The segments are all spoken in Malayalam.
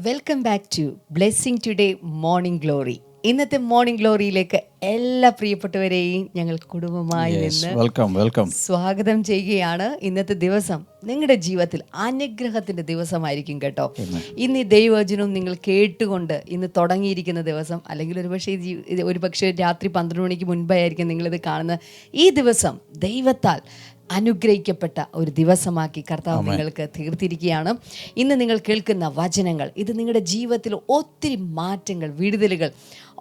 Welcome back to blessing today morning glory. ഇന്നത്തെ മോർണിംഗ് ഗ്ലോറിയിലേക്ക് എല്ലാ പ്രിയപ്പെട്ടവരെയും ഞങ്ങൾ കുടുംബമായി നിന്ന് സ്വാഗതം ചെയ്യുകയാണ്. ഇന്നത്തെ ദിവസം നിങ്ങളുടെ ജീവിതത്തിൽ അനുഗ്രഹത്തിന്റെ ദിവസമായിരിക്കും കേട്ടോ. ഇന്ന് ഈ ദൈവവചനം നിങ്ങൾ കേട്ടുകൊണ്ട് ഇന്ന് തുടങ്ങിയിരിക്കുന്ന ദിവസം, അല്ലെങ്കിൽ ഒരുപക്ഷെ രാത്രി 12 മണിക്ക് മുൻപായിരിക്കും നിങ്ങളിത് കാണുന്നത്. ഈ ദിവസം ദൈവത്താൽ അനുഗ്രഹിക്കപ്പെട്ട ഒരു ദിവസമാക്കി കർത്താവ് നിങ്ങൾക്ക് തീർത്തിരിക്കുകയാണ്. ഇന്ന് നിങ്ങൾ കേൾക്കുന്ന വചനങ്ങൾ ഇത് നിങ്ങളുടെ ജീവിതത്തിൽ ഒത്തിരി മാറ്റങ്ങൾ, വിടുതലുകൾ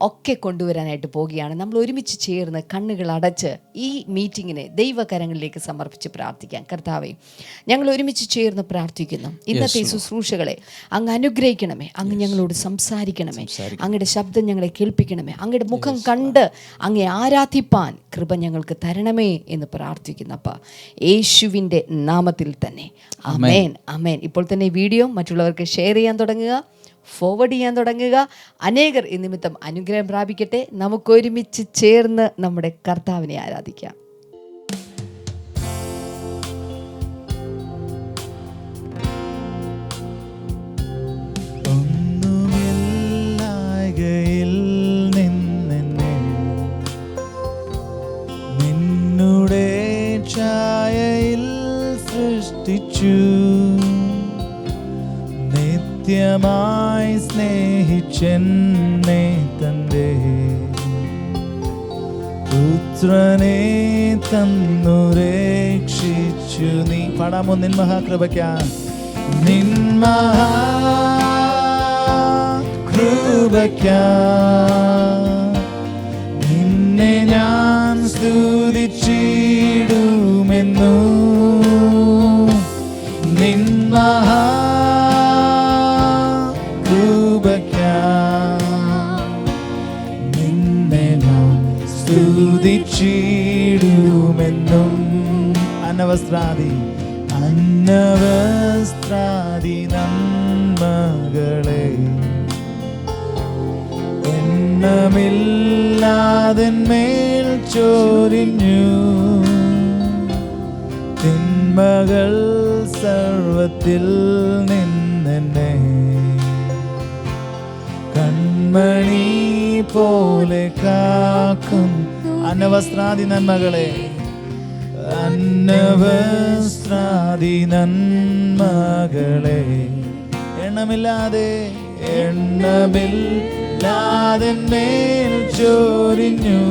ഒക്കെ കൊണ്ടുവരാനായിട്ട് പോവുകയാണ്. നമ്മൾ ഒരുമിച്ച് ചേർന്ന് കണ്ണുകൾ അടച്ച് ഈ മീറ്റിങ്ങിനെ ദൈവകരങ്ങളിലേക്ക് സമർപ്പിച്ച് പ്രാർത്ഥിക്കാം. കർത്താവേ, ഞങ്ങൾ ഒരുമിച്ച് ചേർന്ന് പ്രാർത്ഥിക്കുന്നു. ഇന്നത്തെ ശുശ്രൂഷകളെ അങ്ങ് അനുഗ്രഹിക്കണമേ, അങ്ങ് ഞങ്ങളോട് സംസാരിക്കണമേ, അങ്ങയുടെ ശബ്ദം ഞങ്ങളെ കേൾപ്പിക്കണമേ, അങ്ങയുടെ മുഖം കണ്ട് അങ്ങേ ആരാധിപ്പാൻ കൃപ ഞങ്ങൾക്ക് തരണമേ എന്ന് പ്രാർത്ഥിക്കുന്നപ്പ യേശുവിൻ്റെ നാമത്തിൽ തന്നെ ആമേൻ, ആമേൻ. ഇപ്പോൾ തന്നെ വീഡിയോ മറ്റുള്ളവർക്ക് ഷെയർ ചെയ്യാൻ തുടങ്ങുക, ഫോർവേഡ് ചെയ്യാൻ തുടങ്ങുക. അനേകർ ഈ നിമിത്തം അനുഗ്രഹം പ്രാപിക്കട്ടെ. നമുക്കൊരുമിച്ച് ചേർന്ന് നമ്മുടെ കർത്താവിനെ ആരാധിക്കാം. നിന്നുടെ ഛായയിൽ സൃഷ്ടിച്ചു, നിത്യമായി സ്നേഹിച്ചെന്നെ തന്റെ പുത്രനെ തന്നു രക്ഷിച്ചു. നീ പാടാമോ? നിൻ മഹാകൃപയ്ക്കാ, നിൻ മഹാകൃപയ്ക്കാ നിന്നെ ഞാൻ സ്തുതിച്ചിടുമെന്നു. നിൻ നിന്നെ ഞാൻ സ്തുതിച്ചിടുമെന്നും. അനവസ്ത്രാദി നന്മകളെ എണ്ണമില്ലാതെന്മേൽ ചൊരിഞ്ഞു. തിന്മകൾ സർവത്തിൽ നിന്നെന്നെ കൺമണി പോലെ കാക്കും. അനവസ്ത്രാദി നന്മകളെ, അനവസ്ത്രാദി നന്മകളെ എണ്ണമില്ലാതെന്മേൽ ചൊരിഞ്ഞു.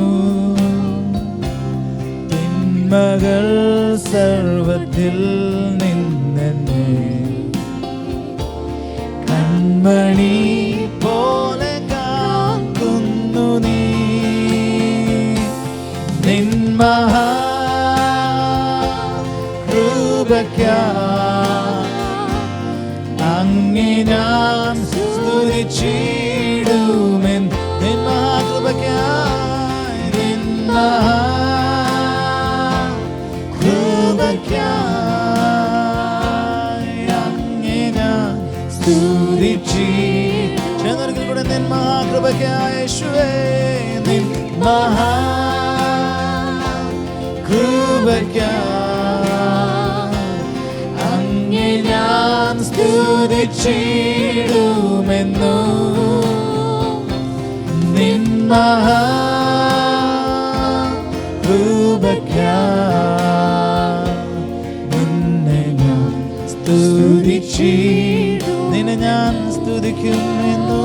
തിന്മകൾ സർവത്തിൽ നിന്നെന്നെ കൺമണി പോലെ കാക്കുന്നു. നീ നിൻ മഹാകൃപയ്ക്കാ അങ്ങേ ഞാൻ സ്തുതിച്ചിടുമെന്ന്. നിൻ മഹാകൃപയ്ക്കായി, നിൻ മഹാകൃപയ്ക്കായി അങ്ങേ ഞാൻ സ്തുതിച്ചിടും കൂടെ. നിൻ മഹാകൃപയ്ക്കായി യേശുവേ, നിൻ മഹാകൃപയ്ക്കായി അങ്ങേ ഞാൻ സ്തുതിച്ചിടുമെന്നു. നിൻ മഹാകൃപയ്ക്കായി നിന്നെ ഞാൻ സ്തുതിച്ചിടും. നിന്നെ ഞാൻ സ്തുതിക്കുമെന്നു.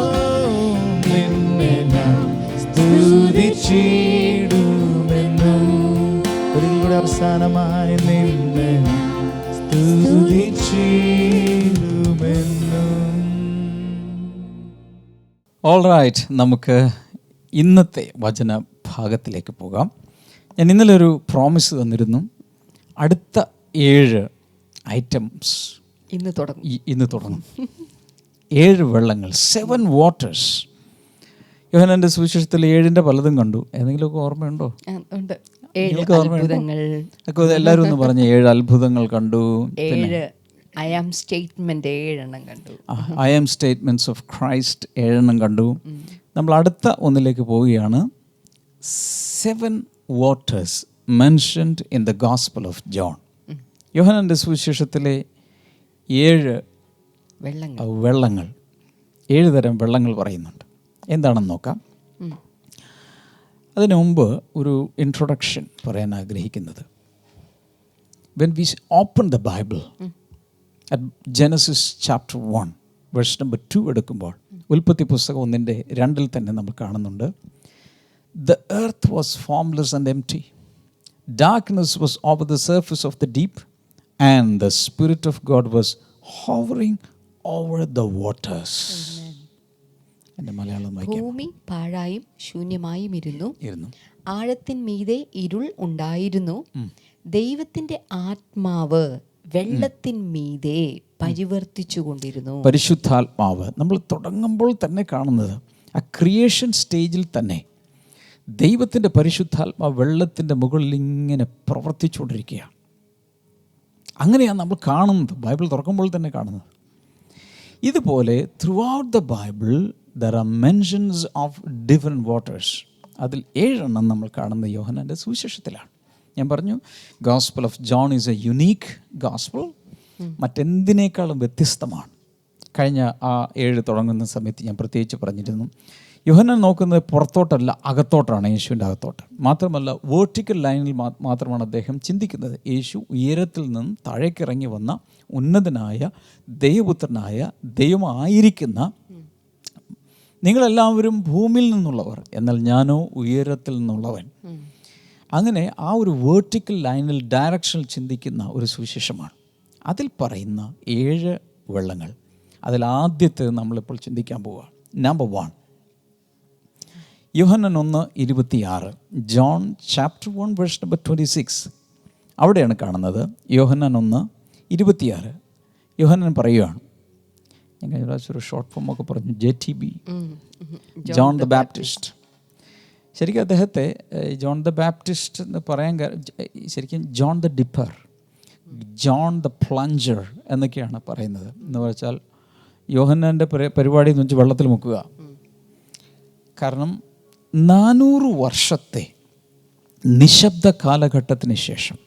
നിന്നെ ഞാൻ സ്തുതിച്ചിടുമെന്നു. ഒരിക്കൽ കൂടെ അവസാനമായി നിന്നെ സ്തുതിച്ചിടുമെന്നു. ഓൾറൈറ്റ്, നമുക്ക് ഇന്നത്തെ വചന ഭാഗത്തിലേക്ക് പോകാം. ഞാൻ ഇന്നലെ ഒരു പ്രോമിസ് തന്നിരുന്നു. അടുത്ത 7 ഐറ്റംസ് ഇന്ന് തുടങ്ങും. 7 വെള്ളങ്ങൾ, 7 വാട്ടേഴ്സ്. യോഹന്നാന്റെ സുവിശേഷത്തിൽ 7 പലതും കണ്ടു. ഏതെങ്കിലുമൊക്കെ ഓർമ്മയുണ്ടോ? എല്ലാവരും ഒന്ന് പറഞ്ഞ് 7 അത്ഭുതങ്ങൾ കണ്ടു. ഐ ആം സ്റ്റേറ്റ്മെന്റ് 7 കണ്ടു. I am statements of Christ 7 കണ്ടു. നമ്മൾ അടുത്ത ഒന്നിലേക്ക് പോവുകയാണ്. 7 waters mentioned in the gospel of John. യോഹന്നാന്റെ സുവിശേഷത്തിലെ 7 വെള്ളങ്ങൾ. 7 തരം വെള്ളങ്ങൾ പറയുന്നുണ്ട്. എന്താണെന്ന് നോക്കാം. അതിനു മുമ്പ് ഒരു ഇൻട്രൊഡക്ഷൻ പറയാൻ ആഗ്രഹിക്കുന്നത്, when we open the Bible at Genesis chapter 1 verse number 2 എടുക്കുമ്പോൾ, ഉൽപ്പത്തി പുസ്തകം 1:2 തന്നെ നമ്മൾ കാണുന്നുണ്ട്, the earth was formless and empty, darkness was over the surface of the deep, and the Spirit of God was hovering over the waters. എൻ്റെ മലയാളം വായിക്കാം. ഭൂമി പാഴായും ശൂന്യമായും ഇരുന്നു, ഇരുന്നു. ആഴത്തിന്മീതെ ഇരുൾ ഉണ്ടായിരുന്നു. ദൈവത്തിന്റെ ആത്മാവ് വെള്ളത്തിന്മീതെ പരിവർത്തിച്ചു കൊണ്ടിരുന്നു. പരിശുദ്ധാത്മാവ് നമ്മൾ തുടങ്ങുമ്പോൾ തന്നെ കാണുന്നത്, ആ ക്രിയേഷൻ സ്റ്റേജിൽ തന്നെ ദൈവത്തിൻ്റെ പരിശുദ്ധാത്മാവ് വെള്ളത്തിൻ്റെ മുകളിൽ ഇങ്ങനെ പ്രവർത്തിച്ചുകൊണ്ടിരിക്കുകയാണ്. അങ്ങനെയാണ് നമ്മൾ കാണുന്നത്, ബൈബിൾ തുറക്കുമ്പോൾ തന്നെ കാണുന്നത്. ഇതുപോലെ throughout the Bible there are mentions of different waters. അതിൽ 7 നമ്മൾ കാണുന്ന യോഹന്നാൻ്റെ സുവിശേഷത്തിലാണ്. ഞാൻ പറഞ്ഞു, gospel of John is a unique gospel, മറ്റെന്തിനേക്കാളും വ്യത്യസ്തമാണ്. കഴിഞ്ഞ ആ 7 തുടങ്ങുന്ന സമയത്ത് ഞാൻ പ്രത്യേകിച്ച് പറഞ്ഞിരുന്നു, യോഹന്നാൻ നോക്കുന്നത് പുറത്തോട്ടല്ല, അകത്തോട്ടാണ്, യേശുവിൻ്റെ അകത്തോട്ട്. മാത്രമല്ല വേർട്ടിക്കൽ ലൈനിൽ മാത്രമാണ് അദ്ദേഹം ചിന്തിക്കുന്നത്. യേശു ഉയരത്തിൽ നിന്നും താഴേക്കിറങ്ങി വന്ന ഉന്നതനായ ദൈവപുത്രനായ ദൈവമായിരിക്കുന്ന, നിങ്ങളെല്ലാവരും ഭൂമിയിൽ നിന്നുള്ളവർ, എന്നാൽ ഞാനോ ഉയരത്തിൽ നിന്നുള്ളവൻ. അങ്ങനെ ആ ഒരു വേർട്ടിക്കൽ ലൈനിൽ ഡയറക്ഷനിൽ ചിന്തിക്കുന്ന ഒരു സുവിശേഷമാണ്. അതിൽ പറയുന്ന 7 വെള്ളങ്ങൾ, അതിലാദ്യത്തെ നമ്മളിപ്പോൾ ചിന്തിക്കാൻ പോവുക. നമ്പർ 1, യോഹന്നാൻ 1:26, ജോൺ ചാപ്റ്റർ 1 വേഴ്സ് നമ്പർ 26. അവിടെയാണ് കാണുന്നത്. യോഹന്നാൻ 1:26. യോഹന്നാൻ പറയുകയാണ്, ഞാൻ കഴിഞ്ഞ പ്രാവശ്യം ഒരു ഷോർട്ട് ഫോം ഒക്കെ പറഞ്ഞു, JTB, ജോൺ ദ ബാപ്റ്റിസ്റ്റ്. ശരിക്കും അദ്ദേഹത്തെ ജോൺ ദ ബാപ്റ്റിസ്റ്റ് എന്ന് പറയാൻ ശരിക്കും John the Dipper, John the plunger എന്നൊക്കെയാണ് പറയുന്നത്. എന്ന് വെച്ചാൽ യോഹന്നാൻ്റെ പരിപാടി എന്ന് വെച്ചാൽ വെള്ളത്തിൽ മുക്കുക. കാരണം 400 വർഷത്തെ നിശബ്ദ കാലഘട്ടത്തിന് ശേഷം,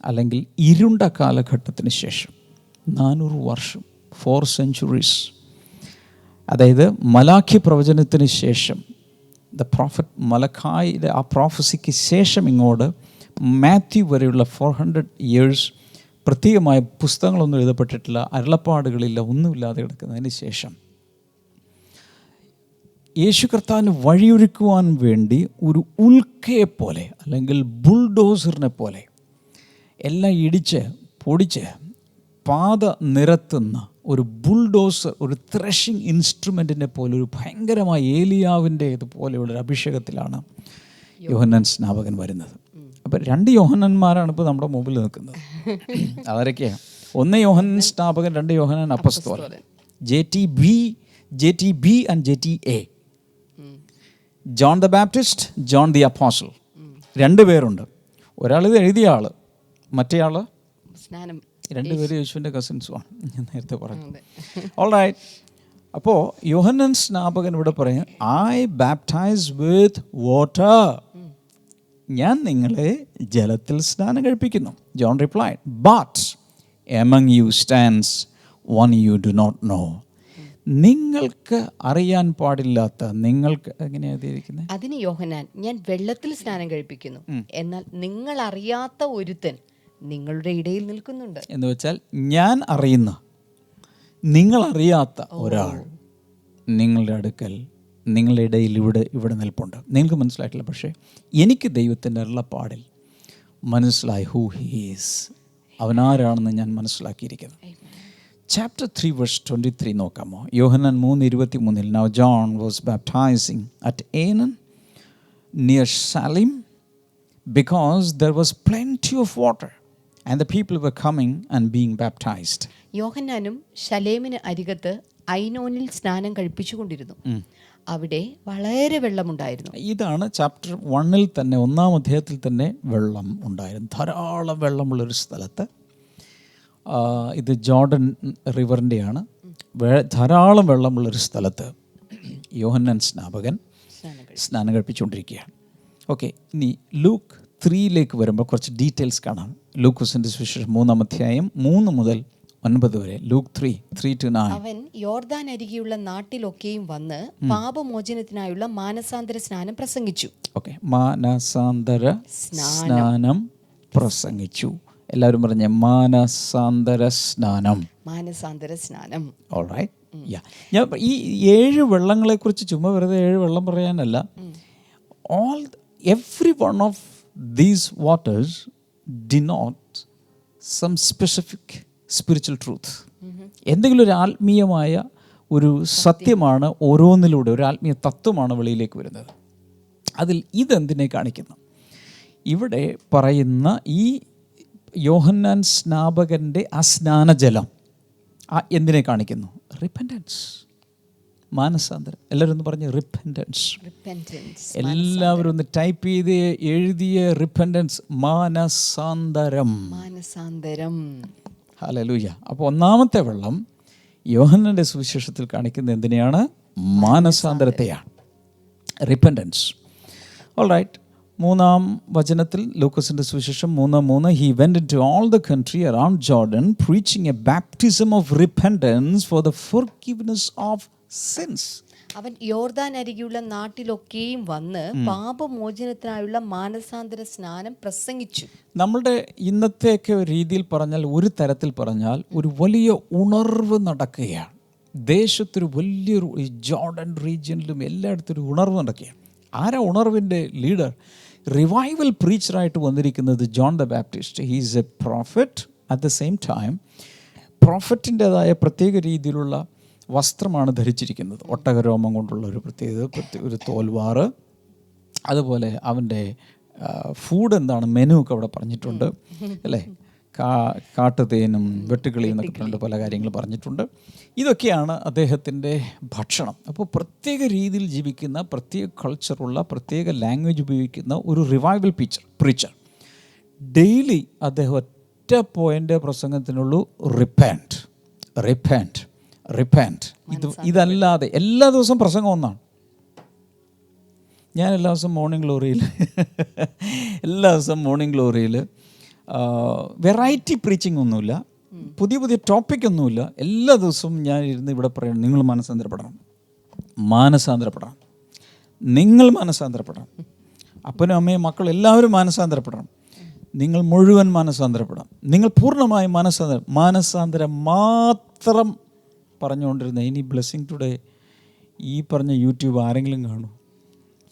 അല്ലെങ്കിൽ ഇരുണ്ട കാലഘട്ടത്തിന് ശേഷം, 400 വർഷം, 4 centuries, അതായത് മലാഖി പ്രവചനത്തിന് ശേഷം, ദ പ്രോഫറ്റ് മലഖായിയുടെ ആ പ്രോഫസിക്ക് ശേഷം ഇങ്ങോട്ട് മാത്യു വരെയുള്ള 400 years പ്രത്യേകമായ പുസ്തകങ്ങളൊന്നും എഴുതപ്പെട്ടിട്ടില്ല, അരുളപ്പാടുകളില്ല, ഒന്നുമില്ലാതെ കിടക്കുന്നതിന് ശേഷം യേശു കർത്താവിന് വഴിയൊരുക്കുവാൻ വേണ്ടി ഒരു ഉൽക്കയെപ്പോലെ അല്ലെങ്കിൽ ബുൾഡോസറിനെ പോലെ എല്ലാം ഇടിച്ച് പൊടിച്ച് പാത നിരത്തുന്ന ഒരു ബുൾഡോസർ, ഒരു ത്രഷിങ് ഇൻസ്ട്രുമെൻറ്റിനെ പോലെ ഒരു ഭയങ്കരമായ ഏലിയാവിൻ്റെ ഇതുപോലെയുള്ളൊരു അഭിഷേകത്തിലാണ് യോഹന്നാൻ സ്നാപകൻ വരുന്നത്. അപ്പം 2 യോഹന്നാന്മാരാണ് ഇപ്പോൾ നമ്മുടെ മുമ്പിൽ നിൽക്കുന്നത്. അവരൊക്കെയാണ്, 1 യോഹന്നാൻ സ്നാപകൻ, 2 യോഹന്നാൻ അപ്പസ്തോലൻ. JTB and JTA, John the Baptist, John the apostle. 2 പേരുണ്ട്. ഒരാളിത് എഴുതിയ ആൾ, മറ്റേ ആൾ 2 പേര് യേശുവിൻ്റെ കസിൻസുമാണ്, ഞാൻ നേരത്തെ പറഞ്ഞു. ഓൾറൈറ്റ്. അപ്പോൾ യോഹന്നാൻ സ്നാപകൻ ഇവിടെ പറയും, ഐ ബാപ്റ്റൈസ് വിത്ത് വാട്ടർ, ഞാൻ നിങ്ങളെ ജലത്തിൽ സ്നാനം കഴിപ്പിക്കുന്നു. John replied, but among you stands one you do not know, നിങ്ങൾക്ക് അറിയാൻ പാടില്ലാത്ത, നിങ്ങൾക്ക് എങ്ങനെയാണ് എഴുതിയിരിക്കുന്നത്? അതിന് യോഹന്നാൻ, ഞാൻ വെള്ളത്തിൽ സ്നാനം കഴിപ്പിക്കുന്നു, എന്നാൽ നിങ്ങൾ അറിയാത്ത ഒരുത്തൻ നിങ്ങളുടെ ഇടയിൽ നിൽക്കുന്നുണ്ട്. എന്ന് വെച്ചാൽ ഞാൻ അറിയുന്ന, നിങ്ങളറിയാത്ത ഒരാൾ നിങ്ങളുടെ അടുക്കൽ, നിങ്ങളുടെ ഇടയിൽ ഇവിടെ നിൽപ്പുണ്ട്. നിങ്ങൾക്ക് മനസ്സിലായിട്ടില്ല, പക്ഷേ എനിക്ക് ദൈവത്തിൻ്റെ അരുളപ്പാടിൽ മനസ്സിലായി ഹൂ ഹി ഈസ്, അവനാരാണെന്ന് ഞാൻ മനസ്സിലാക്കിയിരിക്കുന്നു. ചാപ്റ്റർ 3 വേഴ്സ് 23 നോക്കാമോ? യോഹന്നാൻ 3:23. Now John was baptizing at Aenon near Salim because there was plenty of water and the people were coming and being baptized. യോഹന്നാനും ശലേമിന് അരികത്ത് ഐനോനിൽ സ്നാനം കഴിപ്പിച്ചുകൊണ്ടിരുന്നു. അവിടെ വളരെ വെള്ളമുണ്ടായിരുന്നു. ഇതാണ് ചാപ്റ്റർ 1 തന്നെ, 1-ാം അധ്യായത്തിൽ തന്നെ വെള്ളം ഉണ്ടായിരുന്നു. ധാരാളം വെള്ളമുള്ളൊരു സ്ഥലത്ത്, ഇത് ജോർഡൻ റിവറിൻ്റെയാണ്, ധാരാളം വെള്ളമുള്ളൊരു സ്ഥലത്ത് യോഹന്നാൻ സ്നാപകൻ സ്നാനം കഴിപ്പിച്ചുകൊണ്ടിരിക്കുകയാണ്. ഓക്കെ, ഇനി ലൂക്ക് 3 വരുമ്പോൾ കുറച്ച് ഡീറ്റെയിൽസ് കാണാം. ലൂക്കോസിൻ്റെ സുവിശേഷം 3-ാം അധ്യായം 3 മുതൽ 9 വരെ. ലൂക്ക് 3:3-9. അവൻ യോർദാൻ അരികെയുള്ള നാട്ടിലൊക്കെയും വന്ന് പാപമോചനത്തിനായുള്ള മാനസാന്തര സ്നാനം പ്രസംഗിച്ചു. ഓക്കെ, മാനസാന്തര സ്നാനം പ്രസംഗിച്ചു. എല്ലാവരും പറഞ്ഞ മാനസാന്തര സ്നാനം. മാനസാന്തര സ്നാനം. ഓൾറൈറ്റ്. ഞാൻ ഈ 7 വെള്ളങ്ങളെക്കുറിച്ച് ചുമ്മാ വെറുതെ 7 വെള്ളം പറയാനല്ല. Every one of these waters denote some specific spiritual truth. എന്തെങ്കിലും ഒരു ആത്മീയമായ ഒരു സത്യമാണ് ഓരോന്നിലൂടെ, ഒരു ആത്മീയ തത്വമാണ് വെളിയിലേക്ക് വരുന്നത്. അതിൽ ഇതെന്തിനെ കാണിക്കുന്നു? ഇവിടെ പറയുന്ന ഈ യോഹന്നാൻ സ്നാപകൻ്റെ ആ സ്നാനജലം എന്തിനെ കാണിക്കുന്നു? റിപ്പൻറ്റൻസ്, മാനസാന്തരം. എല്ലാവരും ഒന്ന് പറഞ്ഞ് റിപ്പൻറ്റൻസ്. എല്ലാവരും ഒന്ന് ടൈപ്പ് ചെയ്ത് എഴുതിയ റിപ്പൻറ്റൻസ്, മാനസാന്തരം. മാനസാന്തരം. ഹല്ലേലൂയ. അപ്പോൾ ഒന്നാമത്തെ വെള്ളം യോഹന്നാന്റെ സുവിശേഷത്തിൽ കാണിക്കുന്നത് എന്തിനെയാണ്? മാനസാന്തരത്തെയാണ്, റിപ്പൻറ്റൻസ്. ഓൾറൈറ്റ്. 3-ാം വചനത്തിൽ ലൂക്കോസിന്റെ സുവിശേഷം 3:3, he went into all the country around Jordan preaching a baptism of repentance for the forgiveness of sins. അവൻ യോർദാൻ അരികെയുള്ള നാട്ടിലൊക്കെയും വന്ന് പാപമോചനത്തിനായുള്ള മാനസാന്തര സ്നാനം പ്രസംഗിച്ചു. നമ്മളുടെ ഇന്നത്തെയൊക്കെ രീതിയിൽ പറഞ്ഞാൽ, ഒരു തരത്തിൽ പറഞ്ഞാൽ, ഒരു വലിയ ഉണർവ് നടക്കുകയാണ് ദേശത്തൊരു വലിയൊരു, ജോർഡൻ റീജിയനിലും എല്ലായിടത്തും ഒരു ഉണർവ് നടക്കുകയാണ്. ആരാ ഉണർവിൻ്റെ ലീഡർ? റിവൈവൽ പ്രീച്ചറായിട്ട് വന്നിരിക്കുന്നത് John the Baptist. He is a prophet. At the same time പ്രോഫറ്റിൻ്റെതായ പ്രത്യേക രീതിയിലുള്ള വസ്ത്രമാണ് ധരിച്ചിരിക്കുന്നത്. ഒട്ടകരോമം കൊണ്ടുള്ള ഒരു ഒരു തോൽവാറ്. അതുപോലെ അവൻ്റെ ഫുഡ് എന്താണ്, മെനു ഒക്കെ അവിടെ പറഞ്ഞിട്ടുണ്ട് അല്ലേ. കാട്ടുതേനും വെട്ടുകിളിയും എന്നൊക്കെ പറഞ്ഞിട്ട് പല കാര്യങ്ങൾ പറഞ്ഞിട്ടുണ്ട്. ഇതൊക്കെയാണ് അദ്ദേഹത്തിൻ്റെ ഭക്ഷണം. അപ്പോൾ പ്രത്യേക രീതിയിൽ ജീവിക്കുന്ന, പ്രത്യേക കൾച്ചറുള്ള, പ്രത്യേക ലാംഗ്വേജ് ഉപയോഗിക്കുന്ന ഒരു റിവൈവൽ പ്രീച്ചർ. ഡെയിലി അദ്ദേഹം ഒറ്റ പോയിൻ്റ് പ്രസംഗത്തിനുള്ളൂ, റിപ്പൻറ്റ്, റിപ്പൻറ്റ്, റിപ്പൻറ്റ്. ഇതല്ലാതെ എല്ലാ ദിവസവും പ്രസംഗം ഒന്നാണ്. ഞാൻ എല്ലാ ദിവസവും മോർണിംഗ് ഗ്ലോറിയിൽ വെറൈറ്റി പ്രീച്ചിങ് ഒന്നുമില്ല, പുതിയ പുതിയ ടോപ്പിക് ഒന്നുമില്ല. എല്ലാ ദിവസവും ഞാൻ ഇരുന്ന് ഇവിടെ പറയണം, നിങ്ങൾ മാനസാന്തരപ്പെടണം, നിങ്ങൾ മാനസാന്തരപ്പെടണം. അപ്പനും അമ്മയും മക്കൾ എല്ലാവരും മാനസാന്തരപ്പെടണം. നിങ്ങൾ മുഴുവൻ മാനസാന്തരപ്പെടണം. നിങ്ങൾ പൂർണ്ണമായും മാനസാന്തരം മാത്രം പറഞ്ഞുകൊണ്ടിരുന്ന ഇനി ബ്ലെസ്സിങ് ടുഡേ ഈ പറഞ്ഞ യൂട്യൂബ് ആരെങ്കിലും കാണും,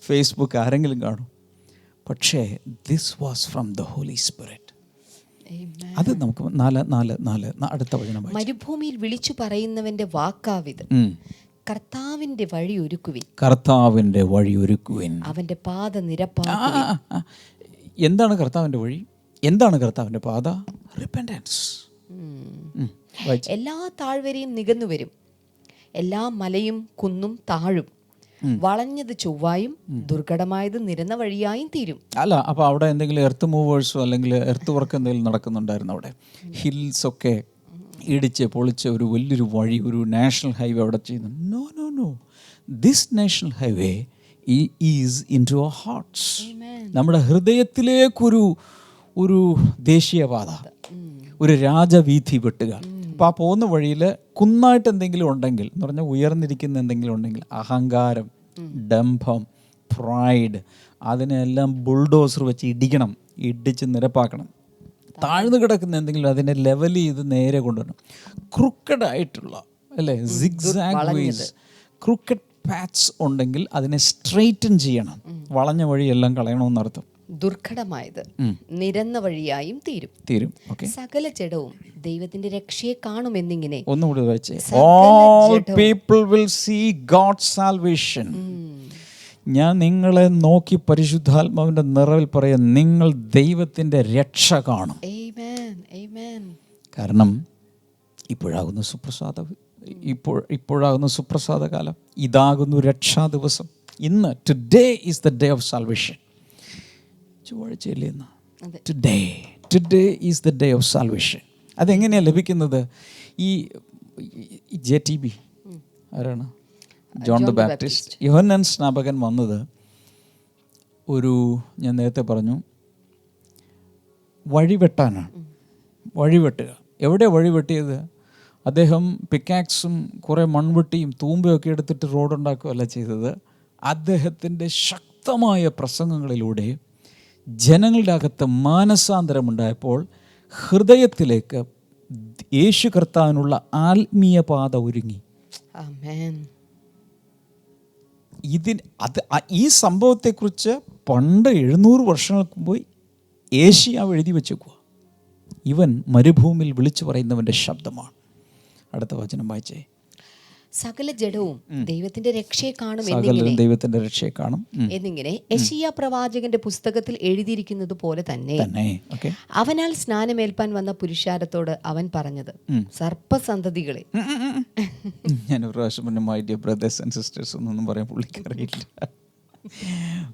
ഫേസ്ബുക്ക് ആരെങ്കിലും കാണും. പക്ഷേ this was from the holy spirit. അത് നമുക്ക് 4:4 അടുത്ത വചനം. മരുഭൂമിയിൽ വിളിച്ചു പറയുന്നവന്റെ വാക്കാവിത്, കർത്താവിന്റെ വഴി ഒരുക്കുവിൻ, കർത്താവിന്റെ വഴി ഒരുക്കുവിൻ, അവന്റെ പാത നിരപ്പാക്കുവിൻ. എന്താണ് കർത്താവിന്റെ വഴി? എന്താണ് കർത്താവിന്റെ പാത? റിപ്പൻറ്റൻസ്. എല്ലാ താഴ്വരയും നികന്നു വരും, എല്ലാ മലയും കുന്നും താഴും, വളഞ്ഞത് ചൊവ്വായും ദുർഘടമായത് നിരന്ന വഴിയായും തീരും. അല്ല, അപ്പോൾ അവിടെ എന്തെങ്കിലും എർത്ത് മൂവേഴ്സോ അല്ലെങ്കിൽ എർത്ത് വർക്ക് എന്തെങ്കിലും നടക്കുന്നുണ്ടായിരുന്നു? അവിടെ ഹിൽസൊക്കെ ഇടിച്ച് പൊളിച്ച് ഒരു വലിയൊരു വഴി, ഒരു നാഷണൽ ഹൈവേ അവിടെ ചെയ്യുന്നു? No no no, this national highway is into our hearts. നമ്മുടെ ഹൃദയത്തിലേക്കൊരു ദേശീയപാത, ഒരു രാജവീഥി വെട്ടുക. അപ്പോൾ ആ പോകുന്ന വഴിയിൽ കുന്നായിട്ട് എന്തെങ്കിലും ഉണ്ടെങ്കിൽ, എന്ന് പറഞ്ഞാൽ ഉയർന്നിരിക്കുന്ന എന്തെങ്കിലും ഉണ്ടെങ്കിൽ, അഹങ്കാരം, ഡംഭം, പ്രൈഡ്, അതിനെല്ലാം ബുൾഡോസർ വെച്ച് ഇടിക്കണം, ഇടിച്ച് നിരപ്പാക്കണം. താഴ്ന്നു കിടക്കുന്ന എന്തെങ്കിലും അതിനെ ലെവൽ ചെയ്ത് നേരെ കൊണ്ടുവരണം. ക്രൂക്കഡായിട്ടുള്ള അല്ലേ, സിഗ്സാഗ് വേസ്, ക്രൂക്കഡ് പാത്സ് ഉണ്ടെങ്കിൽ അതിനെ സ്ട്രെയിറ്റൻ ചെയ്യണം. വളഞ്ഞ വഴിയെല്ലാം കളയണമെന്നർത്ഥം. ദുർഘടമായത് നിരന്ന വഴിയായും തീരും. സകല ജഡവും ദൈവത്തിന്റെ രക്ഷയെ കാണുമെന്നിങ്ങനെ. ഒന്നുകൂടി വായിച്ചേ. All people will see God's salvation. ഞാൻ നിങ്ങളെ നോക്കി പരിശുദ്ധാത്മാവിന്റെ നിറവിൽ പറയാം, നിങ്ങൾ ദൈവത്തിന്റെ രക്ഷ കാണും. കാരണം ഇപ്പോഴാകുന്ന സുപ്രസാദ കാലം, ഇതാകുന്നു രക്ഷാ ദിവസം. ഇന്ന് today is the day of salvation. ചൊവ്വാഴ്ചയല്ലേ ഇന്ന്? Today is the day of salvation. അതെങ്ങനെയാണ് ലഭിക്കുന്നത്? ഈ JTB ആരാണ്? John the Baptist. യോഹന്നാൻ സ്നാപകൻ വന്നത് ഞാൻ നേരത്തെ പറഞ്ഞു, വഴിവെട്ടാനാണ്. വഴിവെട്ടുക. എവിടെ വഴിവെട്ടിയത്? അദ്ദേഹം പിക്കാക്സും കുറേ മൺവെട്ടിയും തൂമ്പയൊക്കെ എടുത്തിട്ട് റോഡുണ്ടാക്കുകയല്ല ചെയ്തത്. അദ്ദേഹത്തിൻ്റെ ശക്തമായ പ്രസംഗങ്ങളിലൂടെ ജനങ്ങളുടെ അകത്ത് മാനസാന്തരമുണ്ടായപ്പോൾ ഹൃദയത്തിലേക്ക് യേശു കർത്താവിനുള്ള ആത്മീയ പാത ഒരുങ്ങി. ആമേൻ. ഈ സംഭവത്തെക്കുറിച്ച് പണ്ട് 700 വർഷങ്ങൾക്ക് മുമ്പ് ഏഷ്യാവ് എഴുതി വെച്ചേക്കുക. ഇവൻ മരുഭൂമിയിൽ വിളിച്ചു പറയുന്നവൻ്റെ ശബ്ദമാണ്. അടുത്ത വചനം വായിച്ചേ. സകല ജഡവും ദൈവത്തിന്റെ രക്ഷയെ കാണും ദൈവത്തിന്റെ രക്ഷയെ കാണും എന്നിങ്ങനെ യെശയ്യാ പ്രവാചകന്റെ പുസ്തകത്തിൽ എഴുതിയിരിക്കുന്നത് പോലെ തന്നെ അവനാൽ സ്നാനമേൽപ്പാൻ വന്ന പുരുഷാരത്തോട് അവൻ പറഞ്ഞത്, സർപ്പസന്തതികളെ. ഞാൻ ഒരു പ്രാവശ്യം മുന്നേ my dear brothers and sisters ഒന്നും പറയാൻ പുള്ളിക്ക് അറിയില്ല.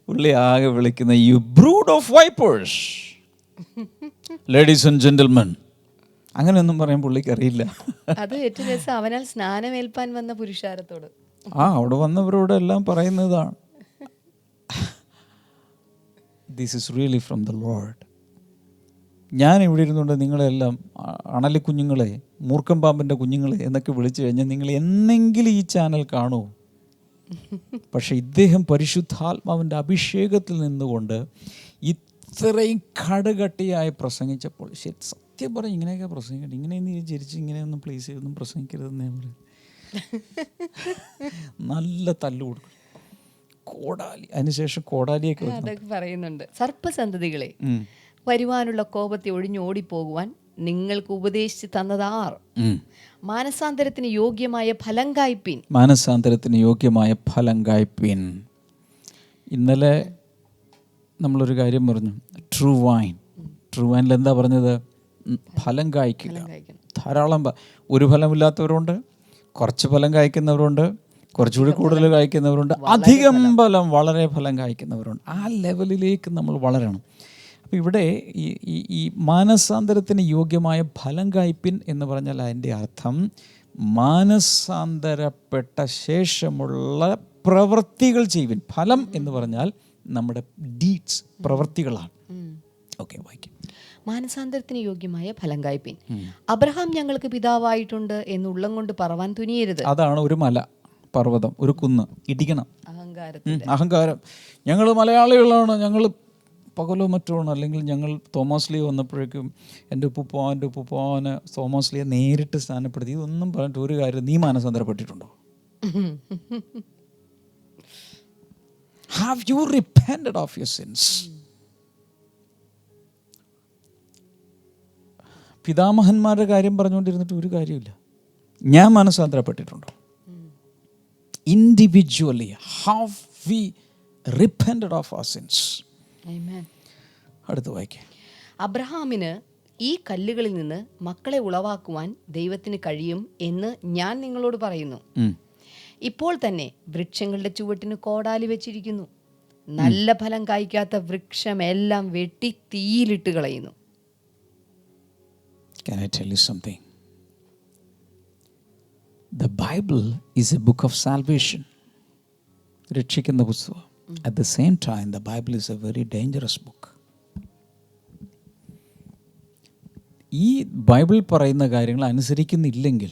പുള്ളി ആകെ വിളിക്കുന്ന you brood of vipers, ladies and gentlemen, അങ്ങനെയൊന്നും പറയാൻ പുള്ളിക്ക് അറിയില്ല. അത് ഏറ്റവും രസം, അവനാൽ സ്നാനമേൽപ്പാൻ വന്ന പുരുഷാരത്തോട്. അവിടെ വന്നവരോട് എല്ലാം പറയുന്നതാണ്. This is really from the Lord. ഞാൻ ഇവിടെ ഇരുന്നുകൊണ്ട് നിങ്ങളെല്ലാം അണലി കുഞ്ഞുങ്ങളെ, മൂർഖൻ പാമ്പിൻ്റെ കുഞ്ഞുങ്ങളെ എന്നൊക്കെ വിളിച്ചു കഴിഞ്ഞാൽ നിങ്ങൾ എന്നെങ്കിലും ഈ ചാനൽ കാണുമോ? പക്ഷെ ഇദ്ദേഹം പരിശുദ്ധാത്മാവിൻ്റെ അഭിഷേകത്തിൽ നിന്നുകൊണ്ട് ഇത്രയും കടുകട്ടിയായി പ്രസംഗിച്ചപ്പോൾ സത്യം പറഞ്ഞ് ഇങ്ങനെയൊക്കെ പ്രസംഗിക്കട്ടെ, ഇങ്ങനെയൊന്നും വിചാരിച്ച് ഇങ്ങനെയൊന്നും പ്ലേസ് ചെയ്തൊന്നും പ്രസംഗിക്കരുതെന്നേ പറയും. നല്ല തല്ലു കൊടുക്കും. കോടാലി, അതിനുശേഷം കോടാലിയൊക്കെ പറയുന്നുണ്ട്. സർപ്പസന്തതികളെ, വരുവാനുള്ള കോപത്തെ ഒഴിഞ്ഞു ഓടിപ്പോകുവാൻ നിങ്ങൾക്ക് ഉപദേശിച്ച് തന്നതാർ? മാനസാന്തരത്തിന് യോഗ്യമായ ഫലം കായ്പിൻ. മാനസാന്തരത്തിന് യോഗ്യമായ ഫലം കായ്പിൻ. ഇന്നലെ നമ്മളൊരു കാര്യം പറഞ്ഞു, ട്രൂ വൈൻ. ട്രൂ വൈനിൽ എന്താ പറഞ്ഞത്? ഫലം കായ്ക്കുക. ധാരാളം ഒരു ഫലമില്ലാത്തവരുണ്ട്, കുറച്ച് ഫലം കായ്ക്കുന്നവരുണ്ട്, കുറച്ചുകൂടി കൂടുതൽ കായ്ക്കുന്നവരുണ്ട്, അധികം ഫലം, വളരെ ഫലം കായ്ക്കുന്നവരുണ്ട്. ആ ലെവലിലേക്ക് നമ്മൾ വളരണം. അപ്പോൾ ഇവിടെ ഈ മാനസാന്തരത്തിന് യോഗ്യമായ ഫലം കായ്പിൻ എന്ന് പറഞ്ഞാൽ അതിൻ്റെ അർത്ഥം മാനസാന്തരപ്പെട്ട ശേഷമുള്ള പ്രവൃത്തികൾ ചെയ്യുവിൻ. ഫലം എന്ന് പറഞ്ഞാൽ നമ്മുടെ ഡീഡ്സ്, പ്രവൃത്തികളാണ്. ഓക്കെ, വായിക്കും. മാനസാന്തരത്തിന് യോഗ്യമായ ഫലം കായ്പിൻ. അബ്രഹാം ഞങ്ങൾക്ക് പിതാവായിട്ടുണ്ട് എന്നുള്ളം കൊണ്ട് പറവാൻ തുനിയരുത്. അതാണ് ഒരു മല, പർവ്വതം, ഒരു കുന്ന് ഇടിക്കണം. അഹങ്കാരം. ഞങ്ങൾ മലയാളികളാണ്, ഞങ്ങൾ പകലോ മറ്റോണ്. അല്ലെങ്കിൽ ഞങ്ങൾ തോമസ് ലീ വന്നപ്പോഴേക്കും എൻ്റെ ഉപ്പുപ്പാന് തോമസ് ലീയെ നേരിട്ട് സ്ഥാനപ്പെടുത്തി. ഇതൊന്നും പറഞ്ഞിട്ട് ഒരു കാര്യം. നീ മാനസാന്തരപ്പെട്ടിട്ടുണ്ടോ? Have you repented of your sins? പിതാമഹന്മാരുടെ കാര്യം പറഞ്ഞുകൊണ്ടിരുന്നിട്ട് ഒരു കാര്യമില്ല. ഞാൻ മാനസാന്തരപ്പെട്ടിട്ടുണ്ടോ? Individually have we repented of our sins? അടുത്ത് വായിക്കാം. അബ്രഹാമിന് ഈ കല്ലുകളിൽ നിന്ന് മക്കളെ ഉളവാക്കുവാൻ ദൈവത്തിന് കഴിയും എന്ന് ഞാൻ നിങ്ങളോട് പറയുന്നു. ഇപ്പോൾ തന്നെ വൃക്ഷങ്ങളുടെ ചുവട്ടിന് കോടാലി വെച്ചിരിക്കുന്നു. നല്ല ഫലം കായ്ക്കാത്ത വൃക്ഷമെല്ലാം വെട്ടി തീയിലിട്ട് കളയുന്നു. Can I tell you something? The Bible is a book of salvation. രക്ഷിക്കുന്ന പുസ്തകം. At the same time, the Bible is a very dangerous book. ഈ ബൈബിൾ പറയുന്ന കാര്യങ്ങൾ അനുസരിക്കുന്നില്ലെങ്കിൽ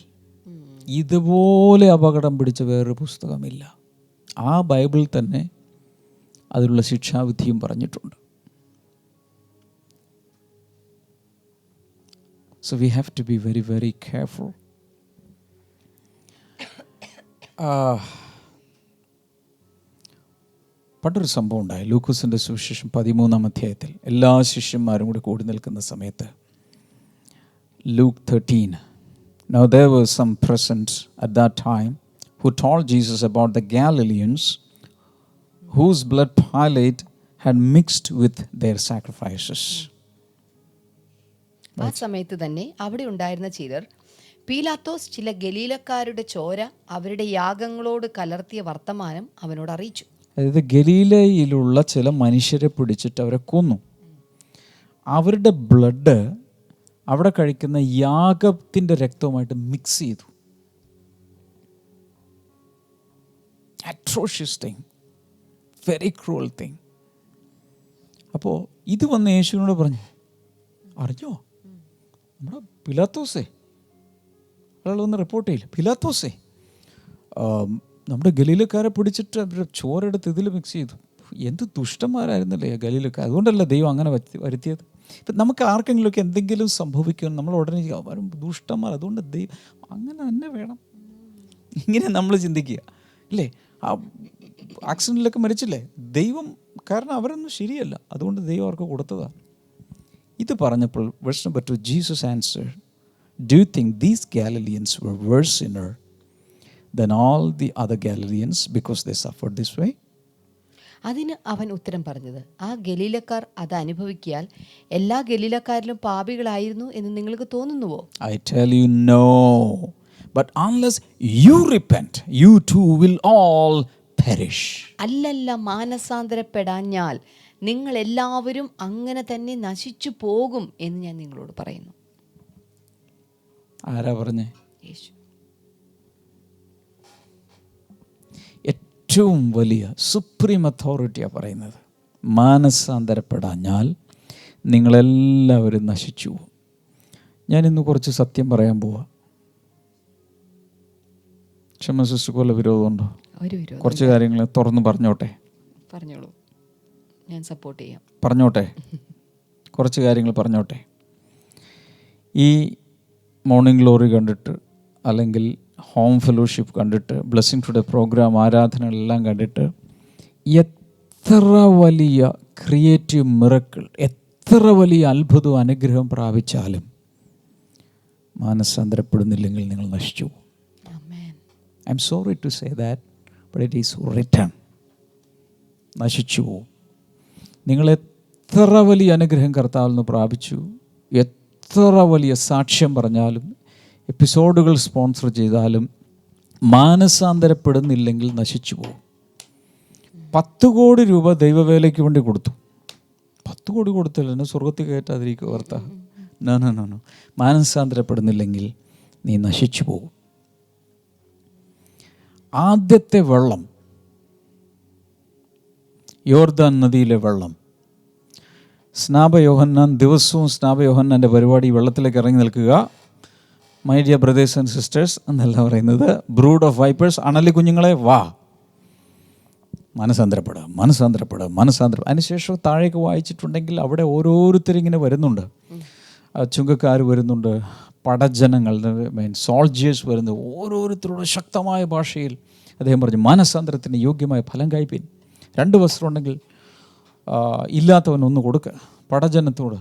ഇതുപോലെ അപകടം പിടിച്ച വേറൊരു പുസ്തകമില്ല. ആ ബൈബിൾ തന്നെ അതിലുള്ള ശിക്ഷാവിധിയും പറഞ്ഞിട്ടുണ്ട്. So we have to be very, very careful. പണ്ടൊരു സംഭവം ഉണ്ടായി. ലൂക്കോസിൻ്റെ സുവിശേഷം 13-ാം അധ്യായത്തിൽ എല്ലാ ശിഷ്യന്മാരും കൂടി കൂടി നിൽക്കുന്ന സമയത്ത്, Luke 13. Now there were some present at that time who told Jesus about the Galileans whose blood Pilate had mixed with their sacrifices. ആ സമയത്ത് തന്നെ അവിടെ ഉണ്ടായിരുന്ന ചിലർ പീലാത്തോസ് ചില ഗലീലക്കാരുടെ ചോര അവരുടെ യാഗങ്ങളോട് കലർത്തിയ വർത്തമാനം അവനോട് അറിയിച്ചു. അതായത് ഗലീലയിലുള്ള ചില മനുഷ്യരെ പിടിച്ചിട്ട് അവരെ കൊന്നു. അവരുടെ ബ്ലഡ് അവിടെ കഴിക്കുന്ന യാഗത്തിൻ്റെ രക്തവുമായിട്ട് മിക്സ് ചെയ്തു. Atrocious thing, very cruel thing. അപ്പോൾ ഇത് വന്ന് യേശുവിനോട് പറഞ്ഞു, അറിഞ്ഞോ നമ്മുടെ പിലാത്തോസേ ഒരാളൊന്ന് റിപ്പോർട്ട് ചെയ്യില്ല. പിലാത്തോസേ നമ്മുടെ ഗലീലക്കാരെ പിടിച്ചിട്ട് അവരുടെ ചോരെടുത്ത് ഇതിൽ മിക്സ് ചെയ്തു. എന്ത് ദുഷ്ടന്മാരായിരുന്നല്ലേ ഗലീലക്കാർ. അതുകൊണ്ടല്ല ദൈവം അങ്ങനെ വരുത്തിയത്. ഇപ്പം നമുക്ക് ആർക്കെങ്കിലുമൊക്കെ എന്തെങ്കിലും സംഭവിക്കും, നമ്മൾ ഉടനെ അവരും ദുഷ്ടന്മാർ, അതുകൊണ്ട് ദൈവം അങ്ങനെ തന്നെ വേണം, ഇങ്ങനെ നമ്മൾ ചിന്തിക്കുക അല്ലേ. ആ ആക്സിഡൻറ്റിലൊക്കെ മരിച്ചില്ലേ, ദൈവം, കാരണം അവരൊന്നും ശരിയല്ല, അതുകൊണ്ട് ദൈവം അവർക്ക് കൊടുത്തതാണ്. ഇത് പറഞ്ഞപ്പോൾ verse number 2, Jesus answered, "Do you think these Galileans were worse sinner than all the other Galileans because they suffered this way?" അതിന് അവൻ ഉത്തരം പറഞ്ഞത്, ആ ഗലീലക്കാർ അത് അനുഭവിക്കിയാൽ എല്ലാ ഗലീലക്കാരിലും പാപികളായിരുന്നു എന്ന് നിങ്ങൾക്ക് തോന്നുന്നുവോ? I tell you, no. But unless you repent, you too will all perish. അല്ലല്ല, മാനസാന്തരപ്പെടാഞ്ഞാൽ നിങ്ങൾ എല്ലാവരും അങ്ങനെ തന്നെ നശിച്ചു പോകും എന്ന് ഞാൻ നിങ്ങളോട് പറയുന്നു. ആരാ പറഞ്ഞേ? യേശു. ഏറ്റവും വലിയ സുപ്രീം അതോറിറ്റിയാണ് പറയുന്നത്. മാനസാന്തരപ്പെടാഞ്ഞാൽ നിങ്ങളെല്ലാവരും നശിച്ചു പോകും. ഞാനിന്ന് കുറച്ച് സത്യം പറയാൻ പോവാ. ക്ഷമസിച്ചുകൊള്ള വിരോധമുണ്ടോ? കുറച്ച് കാര്യങ്ങൾ തുറന്ന് പറഞ്ഞോട്ടെ. പറഞ്ഞോളൂ, ഞാൻ സപ്പോർട്ട് ചെയ്യാം. പറഞ്ഞോട്ടെ, കുറച്ച് കാര്യങ്ങൾ പറഞ്ഞോട്ടെ. ഈ മോർണിംഗ് ഗ്ലോറി കണ്ടിട്ട്, അല്ലെങ്കിൽ ഹോം ഫെലോഷിപ്പ് കണ്ടിട്ട്, ബ്ലെസ്സിങ് ടുഡേ പ്രോഗ്രാം, ആരാധനകളെല്ലാം കണ്ടിട്ട് എത്ര വലിയ ക്രിയേറ്റീവ് മിറക്കിൾ, എത്ര വലിയ അത്ഭുതവും അനുഗ്രഹം പ്രാപിച്ചാലും മാനസാന്തരപ്പെടുന്നില്ലെങ്കിൽ നിങ്ങൾ നശിച്ചു പോകും. I'm sorry to say that, but it is written. നശിച്ചു പോകും. നിങ്ങൾ എത്ര വലിയ അനുഗ്രഹം കർത്താവിൽ നിന്ന് പ്രാപിച്ചു, എത്ര വലിയ സാക്ഷ്യം പറഞ്ഞാലും, എപ്പിസോഡുകൾ സ്പോൺസർ ചെയ്താലും മാനസാന്തരപ്പെടുന്നില്ലെങ്കിൽ നശിച്ചു പോകും. 10 കോടി രൂപ ദൈവവേലയ്ക്ക് വേണ്ടി കൊടുത്തു. 10 കോടി കൊടുത്തില്ല, എന്നെ സ്വർഗത്തിൽ കയറ്റാതിരിക്കുക ഭർത്താവ്. നോ. മാനസാന്തരപ്പെടുന്നില്ലെങ്കിൽ നീ നശിച്ചു പോകും. ആദ്യത്തെ വെള്ളം, യോർദാൻ നദിയിലെ വെള്ളം, സ്നാപയോഹന്നാൻ, ദിവസവും സ്നാപയോഹന്നാൻ്റെ പരിപാടി, വെള്ളത്തിലേക്ക് ഇറങ്ങി നിൽക്കുക, my dear brothers and sisters എന്നല്ല പറയുന്നത്, ബ്രൂഡ് ഓഫ് വൈപ്പേഴ്സ്, അണലി കുഞ്ഞുങ്ങളെ വാ, മനസാന്തരപ്പെടുക. അതിനുശേഷം താഴേക്ക് വായിച്ചിട്ടുണ്ടെങ്കിൽ അവിടെ ഓരോരുത്തരിങ്ങനെ വരുന്നുണ്ട്. ചുങ്കക്കാർ വരുന്നുണ്ട്, പടജനങ്ങൾ, സോൾജിയേഴ്സ് വരുന്നത്, ഓരോരുത്തരുടെ ശക്തമായ ഭാഷയിൽ അദ്ദേഹം പറഞ്ഞു, മാനസാന്തരത്തിന് യോഗ്യമായ ഫലം കായ്പിൻ. 2 വസ്ത്രം ഉണ്ടെങ്കിൽ ഇല്ലാത്തവൻ ഒന്ന് കൊടുക്കുക. പടജനത്തോട്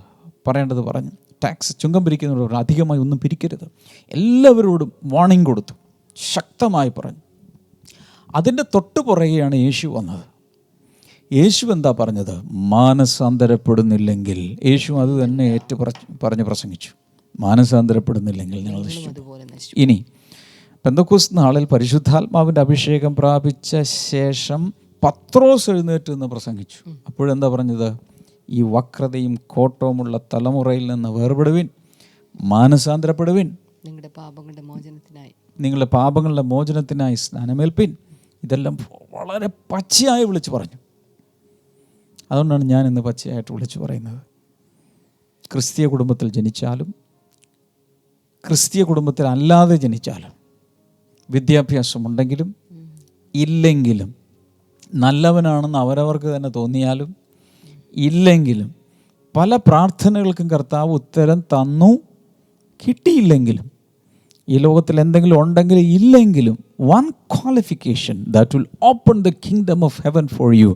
പറയേണ്ടത് പറഞ്ഞു. ടാക്സ് ചുങ്കം പിരിക്കുന്നവരോട് അധികമായി ഒന്നും പിരിക്കരുത്. എല്ലാവരോടും വാണിംഗ് കൊടുത്തു, ശക്തമായി പറഞ്ഞു. അതിൻ്റെ തൊട്ട് പുറകെയാണ് യേശു വന്നത്. യേശു എന്താ പറഞ്ഞത്? മാനസാന്തരപ്പെടുന്നില്ലെങ്കിൽ, യേശു അത് തന്നെ പറഞ്ഞ് പ്രസംഗിച്ചു, മാനസാന്തരപ്പെടുന്നില്ലെങ്കിൽ നിങ്ങൾ നശിച്ചു. ഇനി പെന്തക്കോസ്ത് നാളിൽ പരിശുദ്ധാത്മാവിൻ്റെ അഭിഷേകം പ്രാപിച്ച ശേഷം പത്രോസ് എഴുന്നേറ്റ് നിന്ന് പ്രസംഗിച്ചു. അപ്പോഴെന്താ പറഞ്ഞത്? ഈ വക്രതയും കോട്ടവുമുള്ള തലമുറയിൽ നിന്ന് വേർപെടുവിൻ, മാനസാന്തരപ്പെടുവിൻ, നിങ്ങളുടെ പാപങ്ങളുടെ മോചനത്തിനായി സ്നാനമേൽപ്പിൻ. ഇതെല്ലാം വളരെ പച്ചയായി വിളിച്ചു പറഞ്ഞു. അതുകൊണ്ടാണ് ഞാൻ ഇന്ന് പച്ചയായിട്ട് വിളിച്ചു പറയുന്നത്. ക്രിസ്തീയ കുടുംബത്തിൽ ജനിച്ചാലും ക്രിസ്തീയ കുടുംബത്തിൽ അല്ലാതെ ജനിച്ചാലും, വിദ്യാഭ്യാസമുണ്ടെങ്കിലും ഇല്ലെങ്കിലും, നല്ലവനാണെന്ന് അവരവർക്ക് തന്നെ തോന്നിയാലും ഇല്ലെങ്കിലും, പല പ്രാർത്ഥനകൾക്കും കർത്താവ് ഉത്തരം തന്നു, കിട്ടിയില്ലെങ്കിലും, ഈ ലോകത്തിൽ എന്തെങ്കിലും ഉണ്ടെങ്കിലും ഇല്ലെങ്കിലും, one qualification that will open the kingdom of heaven for you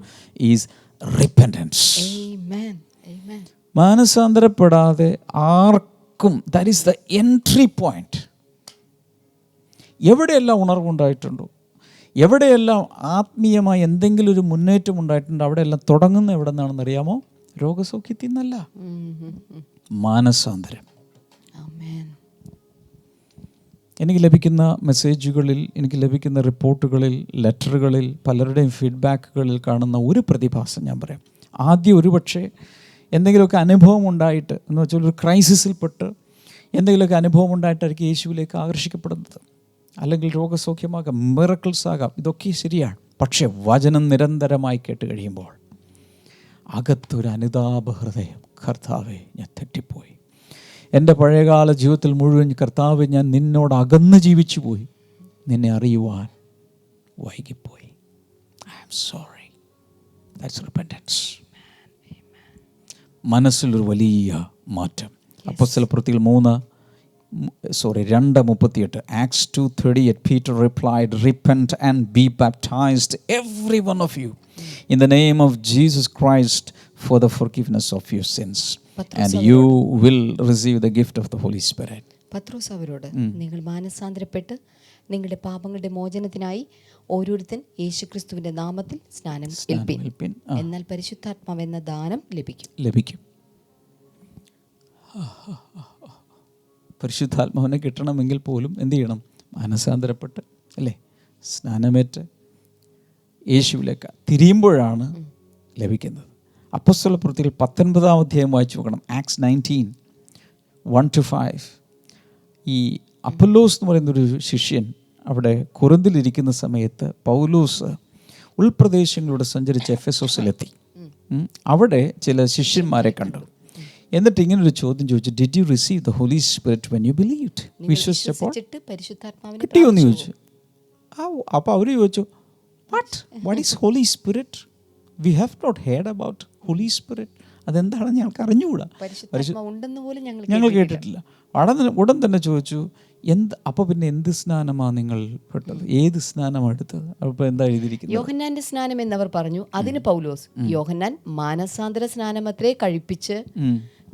is repentance. Amen. Amen. മാനസാന്തരപ്പെടാതെ ആർക്കും, that is the entry point. എവിടെയെല്ലാം ഉണർവുണ്ടായിട്ടുണ്ടോ, എവിടെയെല്ലാം ആത്മീയമായി എന്തെങ്കിലും ഒരു മുന്നേറ്റം ഉണ്ടായിട്ടുണ്ടോ, അവിടെയെല്ലാം തുടങ്ങുന്ന എവിടെ നിന്നാണെന്ന് അറിയാമോ? രോഗസൗഖ്യത്തിൽ നിന്നല്ല, മാനസാന്തരം. എനിക്ക് ലഭിക്കുന്ന മെസ്സേജുകളിൽ, എനിക്ക് ലഭിക്കുന്ന റിപ്പോർട്ടുകളിൽ, ലെറ്ററുകളിൽ, പലരുടെയും ഫീഡ്ബാക്കുകളിൽ കാണുന്ന ഒരു പ്രതിഭാസം ഞാൻ പറയാം. ആദ്യം ഒരുപക്ഷെ എന്തെങ്കിലുമൊക്കെ അനുഭവം ഉണ്ടായിട്ട്, എന്ന് വെച്ചാൽ ഒരു ക്രൈസിസിൽപ്പെട്ട് എന്തെങ്കിലുമൊക്കെ അനുഭവം ഉണ്ടായിട്ടായിരിക്കും യേശുവിലേക്ക് ആകർഷിക്കപ്പെടുന്നത്. അല്ലെങ്കിൽ രോഗസൗഖ്യമാകാം, മിറക്കിൾസ് ആകാം, ഇതൊക്കെ ശരിയാണ്. പക്ഷേ വചനം നിരന്തരമായി കേട്ട് കഴിയുമ്പോൾ അകത്തൊരു അനുതാപ ഹൃദയം, കർത്താവേ ഞാൻ തെറ്റിപ്പോയി, എൻ്റെ പഴയകാല ജീവിതത്തിൽ മുഴുവൻ കർത്താവ് ഞാൻ നിന്നോട് അകന്ന് ജീവിച്ചു പോയി, നിന്നെ അറിയുവാൻ വൈകിപ്പോയി. I am sorry. That's repentance. മനസ്സിലൊരു വലിയ മാറ്റം. അപ്പോസ്തലപ്രവൃത്തികൾ 2:38. Acts 2:38, Peter replied, repent and be baptized every one of you in the name of Jesus Christ for the forgiveness of your sins, and you will receive the gift of the Holy Spirit. പത്രോസ് അവരോട്, നിങ്ങൾ മാനസാന്തരപ്പെട്ട് നിങ്ങളുടെ പാപങ്ങളുടെ മോചനത്തിനായി ഓരോരുത്തൻ യേശുക്രിസ്തുവിന്റെ നാമത്തിൽ സ്നാനം ഏൽപ്പിൻ, എന്നാൽ പരിശുദ്ധാത്മാവ് എന്ന ദാനം ലഭിക്കും. പരിശുദ്ധാത്മാവിനെ കിട്ടണമെങ്കിൽ പോലും എന്ത് ചെയ്യണം? മാനസാന്തരപ്പെട്ട്, അല്ലേ, സ്നാനമേറ്റ് യേശുവിലേക്ക് തിരിയുമ്പോഴാണ് ലഭിക്കുന്നത്. അപ്പോസ്തലപ്രവൃത്തികൾ 19-ാം അധ്യായം വായിച്ചു നോക്കണം. ആക്ട്സ് 19:1-5. ഈ അപ്പൊല്ലോസ് എന്ന് പറയുന്നൊരു ശിഷ്യൻ അവിടെ കൊറിന്തിലിരിക്കുന്ന സമയത്ത് പൗലോസ് ഉൾപ്രദേശങ്ങളിലൂടെ സഞ്ചരിച്ച് എഫെസോസിലെത്തി. അവിടെ ചില ശിഷ്യന്മാരെ കണ്ടു. എന്നിട്ട് ഇങ്ങനൊരു ചോദ്യം ചോദിച്ചു, did you receive the holy Spirit when you believed? വിശ്വസിച്ചപ്പോൾ കിട്ടിയോ എന്ന് ചോദിച്ചു. അപ്പോൾ അവർ ചോദിച്ചു, what is Holy Spirit? We have not heard about Holy Spirit. അതെന്താണെന്ന് ഞങ്ങൾക്ക് അറിഞ്ഞുകൂടാ, ഞങ്ങൾ കേട്ടിട്ടില്ല. ഉടൻ തന്നെ ചോദിച്ചു, അപ്പോൾ പിന്നെ എന്ത് സ്നാനമാണ് നിങ്ങൾ പെട്ടത്? ഏത് സ്നാനമാണ് എടുത്തത്? അപ്പോൾ എന്താ എഴുതിയിരിക്കുന്നത്? യോഹന്നാന്റെ സ്നാനം എന്നവർ പറഞ്ഞു. അതിന് പൗലോസ്, യോഹന്നാൻ മാനസാന്തര സ്നാനമത്രേ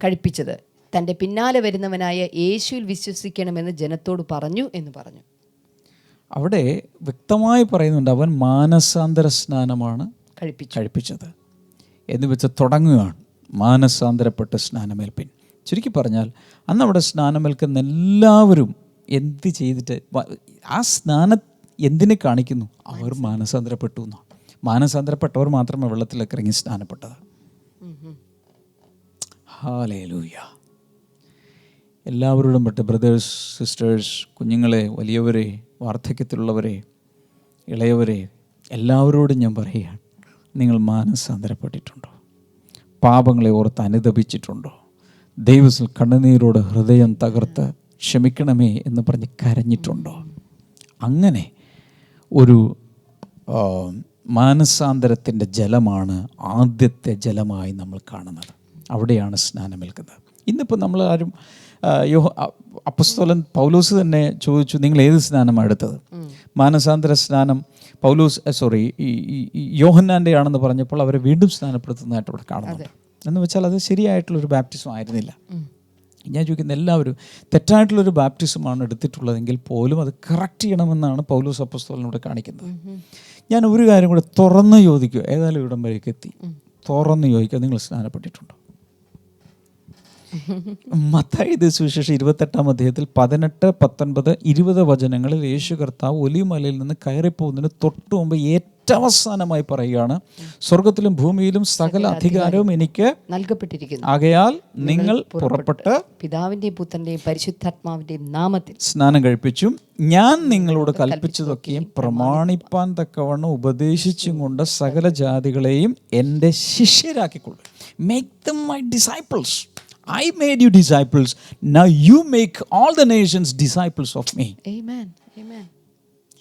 കഴിപ്പിച്ചത്, തൻ്റെ പിന്നാലെ വരുന്നവനായ യേശുവിൽ വിശ്വസിക്കണമെന്ന് ജനത്തോട് പറഞ്ഞു എന്ന് പറഞ്ഞു. അവിടെ വ്യക്തമായി പറയുന്നുണ്ട്, അവൻ മാനസാന്തര സ്നാനമാണ് കഴിപ്പിച്ചത് എന്ന് വെച്ച് തുടങ്ങുകയാണ്. മാനസാന്തരപ്പെട്ട് സ്നാനമേൽപ്പിൻ. ചുരുക്കി പറഞ്ഞാൽ അന്ന് അവിടെ സ്നാനമേൽക്കുന്ന എല്ലാവരും എന്ത് ചെയ്തിട്ട് ആ സ്നാനം എന്തിനെ കാണിക്കുന്നു? അവർ മാനസാന്തരപ്പെട്ടു എന്നാണ്. മാനസാന്തരപ്പെട്ടവർ മാത്രമേ വെള്ളത്തിലേക്ക് ഇറങ്ങി സ്നാനപ്പെട്ടത്. ഹല്ലേലൂയ. എല്ലാവരോടും പെട്ട് ബ്രദേഴ്സ്, സിസ്റ്റേഴ്സ്, കുഞ്ഞുങ്ങളെ, വലിയവരെ, വാർദ്ധക്യത്തിലുള്ളവരെ, ഇളയവരെ, എല്ലാവരോടും ഞാൻ പറയുകയാണ്, നിങ്ങൾ മാനസാന്തരപ്പെട്ടിട്ടുണ്ടോ? പാപങ്ങളെ ഓർത്ത് അനുതപിച്ചിട്ടുണ്ടോ? ദൈവത്തിൽ കണ്ണുനീരോട് ഹൃദയം തകർത്ത് ക്ഷമിക്കണമേ എന്ന് പറഞ്ഞ് കരഞ്ഞിട്ടുണ്ടോ? അങ്ങനെ ഒരു മാനസാന്തരത്തിൻ്റെ ജലമാണ് ആദ്യത്തെ ജലമായി നമ്മൾ കാണുന്നത്. അവിടെയാണ് സ്നാനമേൽക്കുന്നത്. ഇന്നിപ്പോൾ നമ്മൾ ആരും അപ്പോസ്തലൻ പൗലോസ് തന്നെ ചോദിച്ചു, നിങ്ങൾ ഏത് സ്നാനമാണ് എടുത്തത്? മാനസാന്തര സ്നാനം യോഹന്നാൻ്റെ ആണെന്ന് പറഞ്ഞപ്പോൾ അവരെ വീണ്ടും സ്നാനപ്പെടുത്തുന്നതായിട്ട് ഇവിടെ കാണുന്നുണ്ട്. എന്ന് വെച്ചാൽ അത് ശരിയായിട്ടുള്ളൊരു ബാപ്റ്റിസം ആയിരുന്നില്ല. ഞാൻ ചോദിക്കുന്ന എല്ലാവരും തെറ്റായിട്ടുള്ളൊരു ബാപ്റ്റിസമാണ് എടുത്തിട്ടുള്ളതെങ്കിൽ പോലും അത് കറക്റ്റ് ചെയ്യണമെന്നാണ് പൗലോസ് അപ്പോസ്തലനോട് കാണിക്കുന്നത്. ഞാൻ ഒരു കാര്യം കൂടെ തുറന്ന് ചോദിക്കുക, ഏതായാലും ഇവിടം വരെയൊക്കെ എത്തി, തുറന്ന് ചോദിക്കുക, നിങ്ങൾ സ്നാനപ്പെട്ടിട്ടുണ്ടോ? മത്തായി സുവിശേഷം 28-ാം അധ്യായത്തിൽ 18, 19, 20 വചനങ്ങളിൽ യേശു കർത്താവ് ഒലിവുമലയിൽ നിന്ന് കയറിപ്പോകുന്നതിന് തൊട്ടു മുമ്പ് ഏറ്റവും അവസാനമായി പറയുകയാണ്, സ്വർഗത്തിലും ഭൂമിയിലും സകല അധികാരവും എനിക്ക് നൽകപ്പെട്ടിരിക്കുന്നു, ആകയാൽ നിങ്ങൾ പുറപ്പെട്ട് പിതാവിന്റെയും പുത്രന്റെയും പരിശുദ്ധാത്മാവിന്റെയും നാമത്തിൽ സ്നാനം കഴിപ്പിച്ചും ഞാൻ നിങ്ങളോട് കൽപ്പിച്ചതൊക്കെയും പ്രമാണിപ്പാൻ തക്കവണ്ണം ഉപദേശിച്ചും കൊണ്ട് സകല ജാതികളെയും എൻ്റെ ശിഷ്യരാക്കിക്കൊള്ളു. Make them my disciples. I made you disciples. Now you make all the nations disciples of me. Amen. Amen.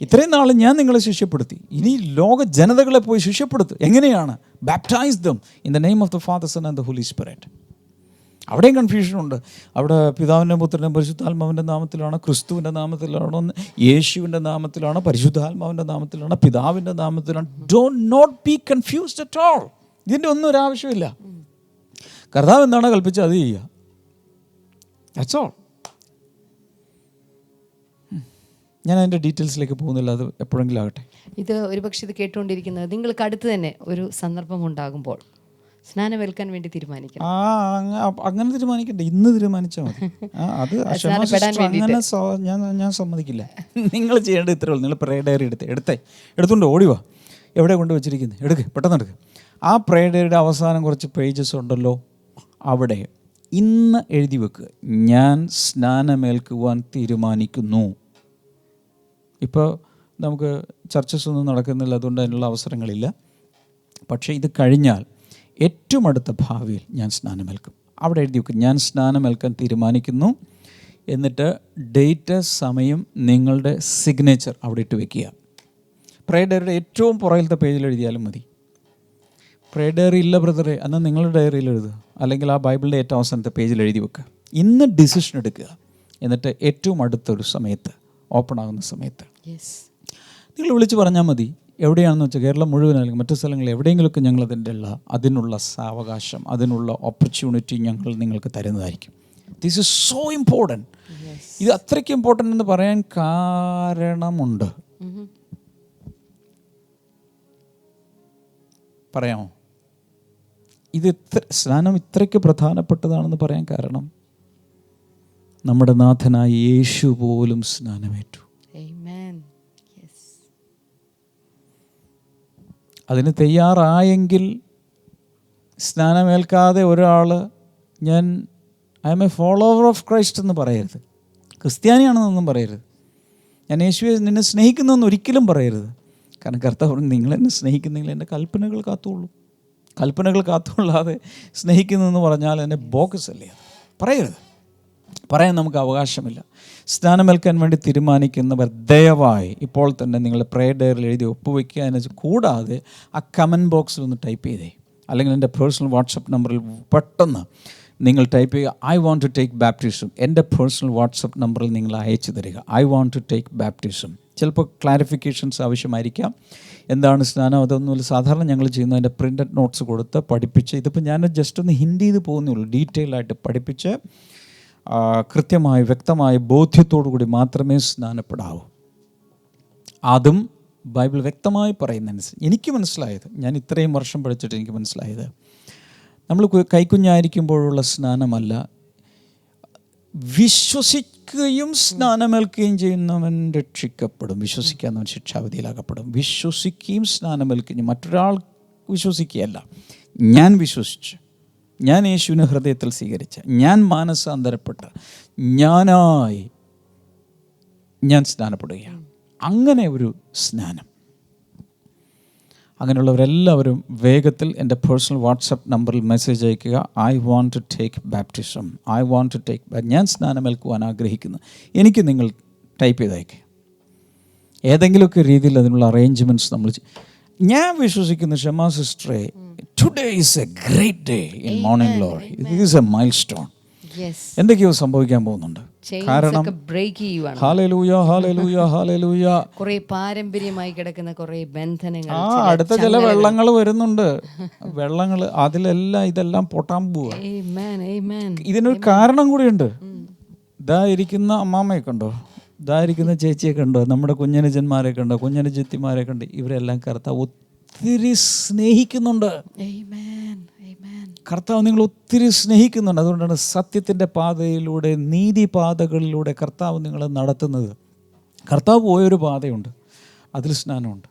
ഇത്രയും നാൾ ഞാൻ നിങ്ങളെ ശിഷ്യപ്പെടുത്തി, ഇനി ലോക ജനതകളെ പോയി ശിഷ്യപ്പെടുത്തും. എങ്ങനെയാണ്? Baptize them in the name of the father, son and the holy spirit. അവിടെയും കൺഫ്യൂഷനുണ്ട്. അവിടെ പിതാവിൻ്റെ പുത്രൻ്റെ പരിശുദ്ധാത്മാവിൻ്റെ നാമത്തിലാണ്, ക്രിസ്തുവിൻ്റെ നാമത്തിലാണോ, യേശുവിൻ്റെ നാമത്തിലാണോ, പരിശുദ്ധാത്മാവിൻ്റെ നാമത്തിലാണോ, പിതാവിൻ്റെ നാമത്തിലാണ്? Don't not be confused at all. ഇതിൻ്റെ ഒന്നും ഒരു ആവശ്യമില്ല. കർത്താവ് എന്താണോ കൽപ്പിച്ചത് അത് ചെയ്യുക. That's all. ഞാൻ അതിൻ്റെ ഡീറ്റെയിൽസിലേക്ക് പോകുന്നില്ല, അത് എപ്പോഴെങ്കിലും ആകട്ടെ. ഇത് ഒരുപക്ഷെ ഇത് കേട്ടുകൊണ്ടിരിക്കുന്നത് നിങ്ങൾക്ക് അടുത്ത് തന്നെ ഒരു സന്ദർഭം ഉണ്ടാകുമ്പോൾ സ്നാനമേൽക്കാൻ വേണ്ടി തീരുമാനിക്കണം. അങ്ങനെ തീരുമാനിക്കണ്ടേ, ഇന്ന് തീരുമാനിച്ചാൽ മതി. അത് അങ്ങനെ ഞാൻ സമ്മതിക്കില്ല. നിങ്ങൾ ചെയ്യേണ്ട ഇത്രേ ഉള്ളൂ. നിങ്ങൾ പ്രേയർ ഡയറി എടുത്തുകൊണ്ട് ഓടിവാ. എവിടെ കൊണ്ട് വെച്ചിരിക്കുന്നത്? പെട്ടെന്ന് എടുക്കുക. ആ പ്രേയർ ഡയറിയുടെ അവസാനം കുറച്ച് പേജസ് ഉണ്ടല്ലോ, അവിടെ ഇന്ന് എഴുതി വെക്കുക, ഞാൻ സ്നാനമേൽക്കുവാൻ തീരുമാനിക്കുന്നു. ഇപ്പോൾ നമുക്ക് ചർച്ചസ് ഒന്നും നടക്കുന്നില്ല, അതുകൊണ്ട് അതിനുള്ള അവസരങ്ങളില്ല. പക്ഷേ ഇത് കഴിഞ്ഞാൽ ഏറ്റവും അടുത്ത ഭാവിയിൽ ഞാൻ സ്നാനമേൽക്കും. അവിടെ എഴുതി വെക്കും, ഞാൻ സ്നാനമേൽക്കാൻ തീരുമാനിക്കുന്നു. എന്നിട്ട് ഡേറ്റ്, സമയം, നിങ്ങളുടെ സിഗ്നേച്ചർ അവിടെ ഇട്ട് വെക്കുക. പ്രേ ഡയറിയുടെ ഏറ്റവും പുറകിലത്തെ പേജിൽ എഴുതിയാലും മതി. പ്രേ ഡയറി ഇല്ല ബ്രദറെ, എന്നാൽ നിങ്ങളുടെ ഡയറിയിൽ എഴുതുക, അല്ലെങ്കിൽ ആ ബൈബിളിൻ്റെ ഏറ്റവും അവസാനത്തെ പേജിൽ എഴുതി വെക്കുക. ഇന്ന് ഡിസിഷൻ എടുക്കുക. എന്നിട്ട് ഏറ്റവും അടുത്തൊരു സമയത്ത്, ഓപ്പൺ ആകുന്ന സമയത്ത് നിങ്ങൾ വിളിച്ച് പറഞ്ഞാൽ മതി. എവിടെയാണെന്ന് വെച്ചാൽ കേരളം മുഴുവൻ അല്ലെങ്കിൽ മറ്റു സ്ഥലങ്ങളിൽ എവിടെയെങ്കിലുമൊക്കെ ഞങ്ങൾ അതിനുള്ള സാവകാശം, അതിനുള്ള ഓപ്പർച്യൂണിറ്റി ഞങ്ങൾ നിങ്ങൾക്ക് തരുന്നതായിരിക്കും. This is so important. ഇത് അത്രയ്ക്ക് ഇമ്പോർട്ടൻ്റ് എന്ന് പറയാൻ കാരണമുണ്ട്. പറയാമോ? ഇത് സ്നാനം ഇത്രയ്ക്ക് പ്രധാനപ്പെട്ടതാണെന്ന് പറയാൻ കാരണം നമ്മുടെ നാഥനായ യേശു പോലും സ്നാനമേറ്റു. അതിന് തയ്യാറായെങ്കിൽ സ്നാനമേൽക്കാതെ ഒരാൾ I am a follower of Christ എന്ന് പറയരുത്, ക്രിസ്ത്യാനിയാണെന്നൊന്നും പറയരുത്, ഞാൻ യേശുവെ നിന്നെ സ്നേഹിക്കുന്നതെന്ന് ഒരിക്കലും പറയരുത്. കാരണം കർത്താവ് നിങ്ങളെന്നെ സ്നേഹിക്കുന്നെങ്കിൽ എൻ്റെ കൽപ്പനകൾ കാത്തുള്ളൂ. കൽപ്പനകൾ കാത്തുകൊള്ളാതെ സ്നേഹിക്കുന്നതെന്ന് പറഞ്ഞാൽ എന്നെ ബോക്കസ് അല്ലേ, പറയരുത്. പറയാൻ നമുക്ക് അവകാശമില്ല. സ്നാനമേൽക്കാൻ വേണ്ടി തീരുമാനിക്കുന്നവർ ദയവായി ഇപ്പോൾ തന്നെ നിങ്ങളുടെ പ്രേ ഡയറിൽ എഴുതി ഒപ്പുവയ്ക്കുക. അതിന് കൂടാതെ ആ കമൻറ്റ് ബോക്സിൽ ഒന്ന് ടൈപ്പ് ചെയ്തേ, അല്ലെങ്കിൽ എൻ്റെ പേഴ്സണൽ വാട്സപ്പ് നമ്പറിൽ പെട്ടെന്ന് നിങ്ങൾ ടൈപ്പ് ചെയ്യുക, I want to take baptism. എൻ്റെ പേഴ്സണൽ വാട്സപ്പ് നമ്പറിൽ നിങ്ങൾ അയച്ചു തരിക, I want to take baptism. ചിലപ്പോൾ ക്ലാരിഫിക്കേഷൻസ് ആവശ്യമായിരിക്കാം. എന്താണ് സ്നാനം, അതൊന്നുമില്ല. സാധാരണ ഞങ്ങൾ ചെയ്യുന്ന അതിൻ്റെ പ്രിൻ്റഡ് നോട്ട്സ് കൊടുത്ത് പഠിപ്പിച്ച്, ഇതിപ്പോൾ ഞാൻ ജസ്റ്റ് ഒന്ന് ഹിൻഡ് ചെയ്ത് പോകുന്നേ ഉള്ളൂ. ഡീറ്റെയിൽ ആയിട്ട് പഠിപ്പിച്ച് കൃത്യമായി വ്യക്തമായ ബോധ്യത്തോടു കൂടി മാത്രമേ സ്നാനപ്പെടാവൂ. അതും ബൈബിൾ വ്യക്തമായി പറയുന്നതനുസരിച്ച് എനിക്ക് മനസ്സിലായത്, ഞാൻ ഇത്രയും വർഷം പഠിച്ചിട്ട് എനിക്ക് മനസ്സിലായത്, നമ്മൾ കൈക്കുഞ്ഞായിരിക്കുമ്പോഴുള്ള സ്നാനമല്ല, വിശ്വസിക്കുകയും സ്നാനമേൽക്കുകയും ചെയ്യുന്നവൻ രക്ഷിക്കപ്പെടും, വിശ്വസിക്കാത്തവൻ ശിക്ഷാവിധിയിലാക്കപ്പെടും. വിശ്വസിക്കുകയും സ്നാനമേൽക്കുകയും, മറ്റൊരാൾ വിശ്വസിക്കുകയല്ല, ഞാൻ വിശ്വസിച്ച്, ഞാൻ യേശുവിനെ ഹൃദയത്തിൽ സ്വീകരിച്ച, ഞാൻ മാനസാന്തരപ്പെട്ട് ഞാനായി ഞാൻ സ്നാനപ്പെടുകയാണ്. അങ്ങനെ ഒരു സ്നാനം. അങ്ങനെയുള്ളവരെല്ലാവരും വേഗത്തിൽ എൻ്റെ പേഴ്സണൽ വാട്സപ്പ് നമ്പറിൽ മെസ്സേജ് അയയ്ക്കുക, I want to take baptism, I want to take, ഞാൻ സ്നാനമേൽക്കുവാൻ ആഗ്രഹിക്കുന്നു. എനിക്ക് നിങ്ങൾ ടൈപ്പ് ചെയ്ത് അയക്കുക. ഏതെങ്കിലുമൊക്കെ രീതിയിൽ അതിനുള്ള അറേഞ്ച്മെൻറ്റ്സ് നമ്മൾ ഞാൻ വിശ്വസിക്കുന്ന ഷമാ സിസ്റ്ററെ, today is A great day in morning glory. It is A mile stone. എന്തൊക്കെയോ സംഭവിക്കാൻ പോകുന്നുണ്ട്. കാരണം ഹല്ലേലൂയ ഹല്ലേലൂയ ഹല്ലേലൂയ, കുറേ പാരമ്പര്യമായി കിടക്കുന്ന കുറേ ബന്ധനങ്ങൾ, അടുത്ത ചില വെള്ളങ്ങൾ വരുന്നുണ്ട്. വെള്ളങ്ങൾ അതിലെല്ലാം ഇതെല്ലാം പൊട്ടാൻ പോവുക. ഇതിനൊരു കാരണം കൂടിയുണ്ട്. ഇതാ ഇരിക്കുന്ന അമ്മാമ്മയെ കണ്ടോ, ഇതാ ഇരിക്കുന്ന ചേച്ചിയെ കണ്ടോ, നമ്മുടെ കുഞ്ഞനുജന്മാരെ കണ്ടോ, കുഞ്ഞനുജത്തിമാരെ കണ്ടോ, ഇവരെല്ലാം കർത്താവ് ഒത്തിരി സ്നേഹിക്കുന്നുണ്ട്. കർത്താവ് നിങ്ങൾ ഒത്തിരി സ്നേഹിക്കുന്നുണ്ട്. അതുകൊണ്ടാണ് സത്യത്തിൻ്റെ പാതയിലൂടെ, നീതി പാതകളിലൂടെ കർത്താവ് നിങ്ങളെ നടത്തുന്നത്. കർത്താവ് പോയൊരു പാതയുണ്ട്, അതിൽ സ്നാനമുണ്ട്.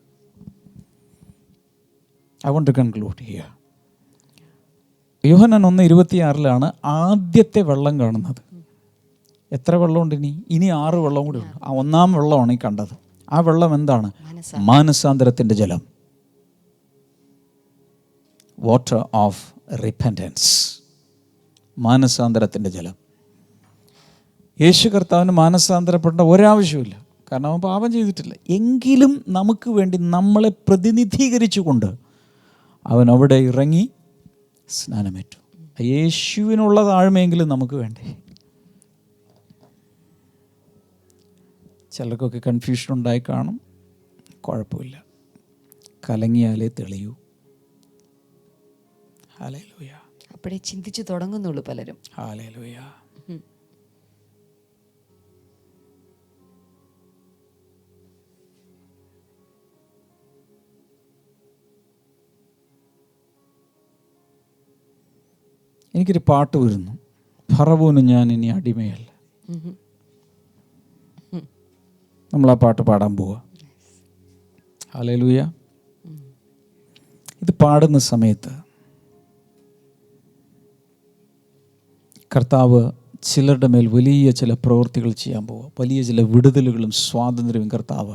I want to conclude here. Yohannan 1:26 ആദ്യത്തെ വെള്ളം കാണുന്നത്. എത്ര വെള്ളമുണ്ട്? ഇനി 6 വെള്ളം കൂടി ഉണ്ട്. ആ 1-ാം വെള്ളമാണ് ഈ കണ്ടത്. ആ വെള്ളം എന്താണ്? മാനസാന്തരത്തിൻ്റെ ജലം, വാട്ടർ ഓഫ് റിപ്പൻറ്റൻസ്, മാനസാന്തരത്തിൻ്റെ ജലം. യേശു കർത്താവിന് മാനസാന്തരപ്പെടേണ്ട ഒരാവശ്യമില്ല, കാരണം അവൻ പാപം ചെയ്തിട്ടില്ല. എങ്കിലും നമുക്ക് വേണ്ടി നമ്മളെ പ്രതിനിധീകരിച്ചുകൊണ്ട് അവൻ അവിടെ ഇറങ്ങി സ്നാനമേറ്റു. യേശുവിനുള്ള താഴ്മയെങ്കിലും നമുക്ക് വേണ്ടേ? ചിലർക്കൊക്കെ കൺഫ്യൂഷൻ ഉണ്ടായി കാണും. കുഴപ്പമില്ല, കലങ്ങിയാലേ തെളിയൂ. ഹല്ലേലൂയ. അപ്പോഴേ ചിന്തിച്ചു തുടങ്ങുന്നുള്ളൂ പലരും. ഹല്ലേലൂയ. എനിക്കൊരു പാട്ട് വരുന്നു, ഫറവോന് ഞാൻ ഇനി അടിമയല്ല. നമ്മൾ ആ പാട്ട് പാടാൻ പോവുക. ഹല്ലേലൂയ. ഇത് പാടുന്ന സമയത്ത് കർത്താവ് ചിലരുടെ മേൽ വലിയ ചില പ്രവൃത്തികൾ ചെയ്യാൻ പോവുക, വലിയ ചില വിടുതലുകളും സ്വാതന്ത്ര്യവും കർത്താവ്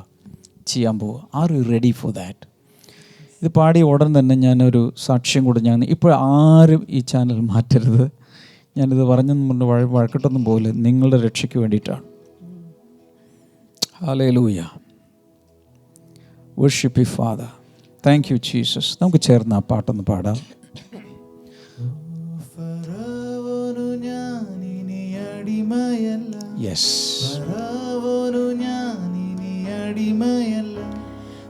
ചെയ്യാൻ പോവുക. Are you ready for that? ഇത് പാടിയ ഉടൻ തന്നെ ഞാനൊരു സാക്ഷ്യം കൂടെ, ഇപ്പോൾ ആരും ഈ ചാനൽ മാറ്റരുത്. ഞാനിത് പറഞ്ഞെന്ന് മുന്നേ വഴക്കിട്ടൊന്നും പോകില്ല, നിങ്ങളുടെ രക്ഷയ്ക്ക് വേണ്ടിയിട്ടാണ്. Hallelujah. Worship you father. Thank you Jesus. നമുക്ക് ചേർന്ന് ആ പാട്ടൊന്ന് പാടാം. ഫറവോനു ഞാനിനി അടിമയല്ല, യെസ്. ഫറവോനു ഞാനിനി അടിമയല്ല,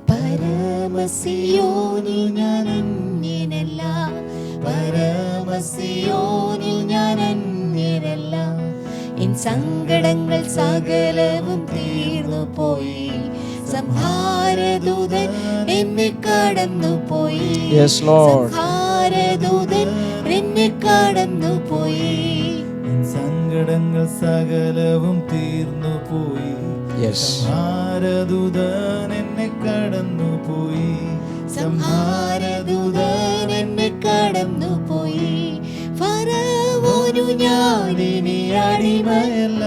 പരമസിയോനിൽ ഞാൻ അന്യനല്ല, പരമസിയോനിൽ ഞാൻ അന്യനല്ല. എൻ സങ്കടങ്ങൾ സകലവും തീർന്നു പോയി, സംഹാരദൂതൻ എന്നെ കടന്നുപോയി. Yes Lord. സംഹാരദൂതൻ എന്നെ കടന്നുപോയി. സങ്കടങ്ങൾ സകലവും തീർന്നു പോയി, യെസ്. സംഹാരദൂതൻ എന്നെ കടന്നുപോയി, സംഹാരദൂതൻ എന്നെ കടന്നുപോയി. ഫറവോനു ഞാനിനി അടിമയല്ല.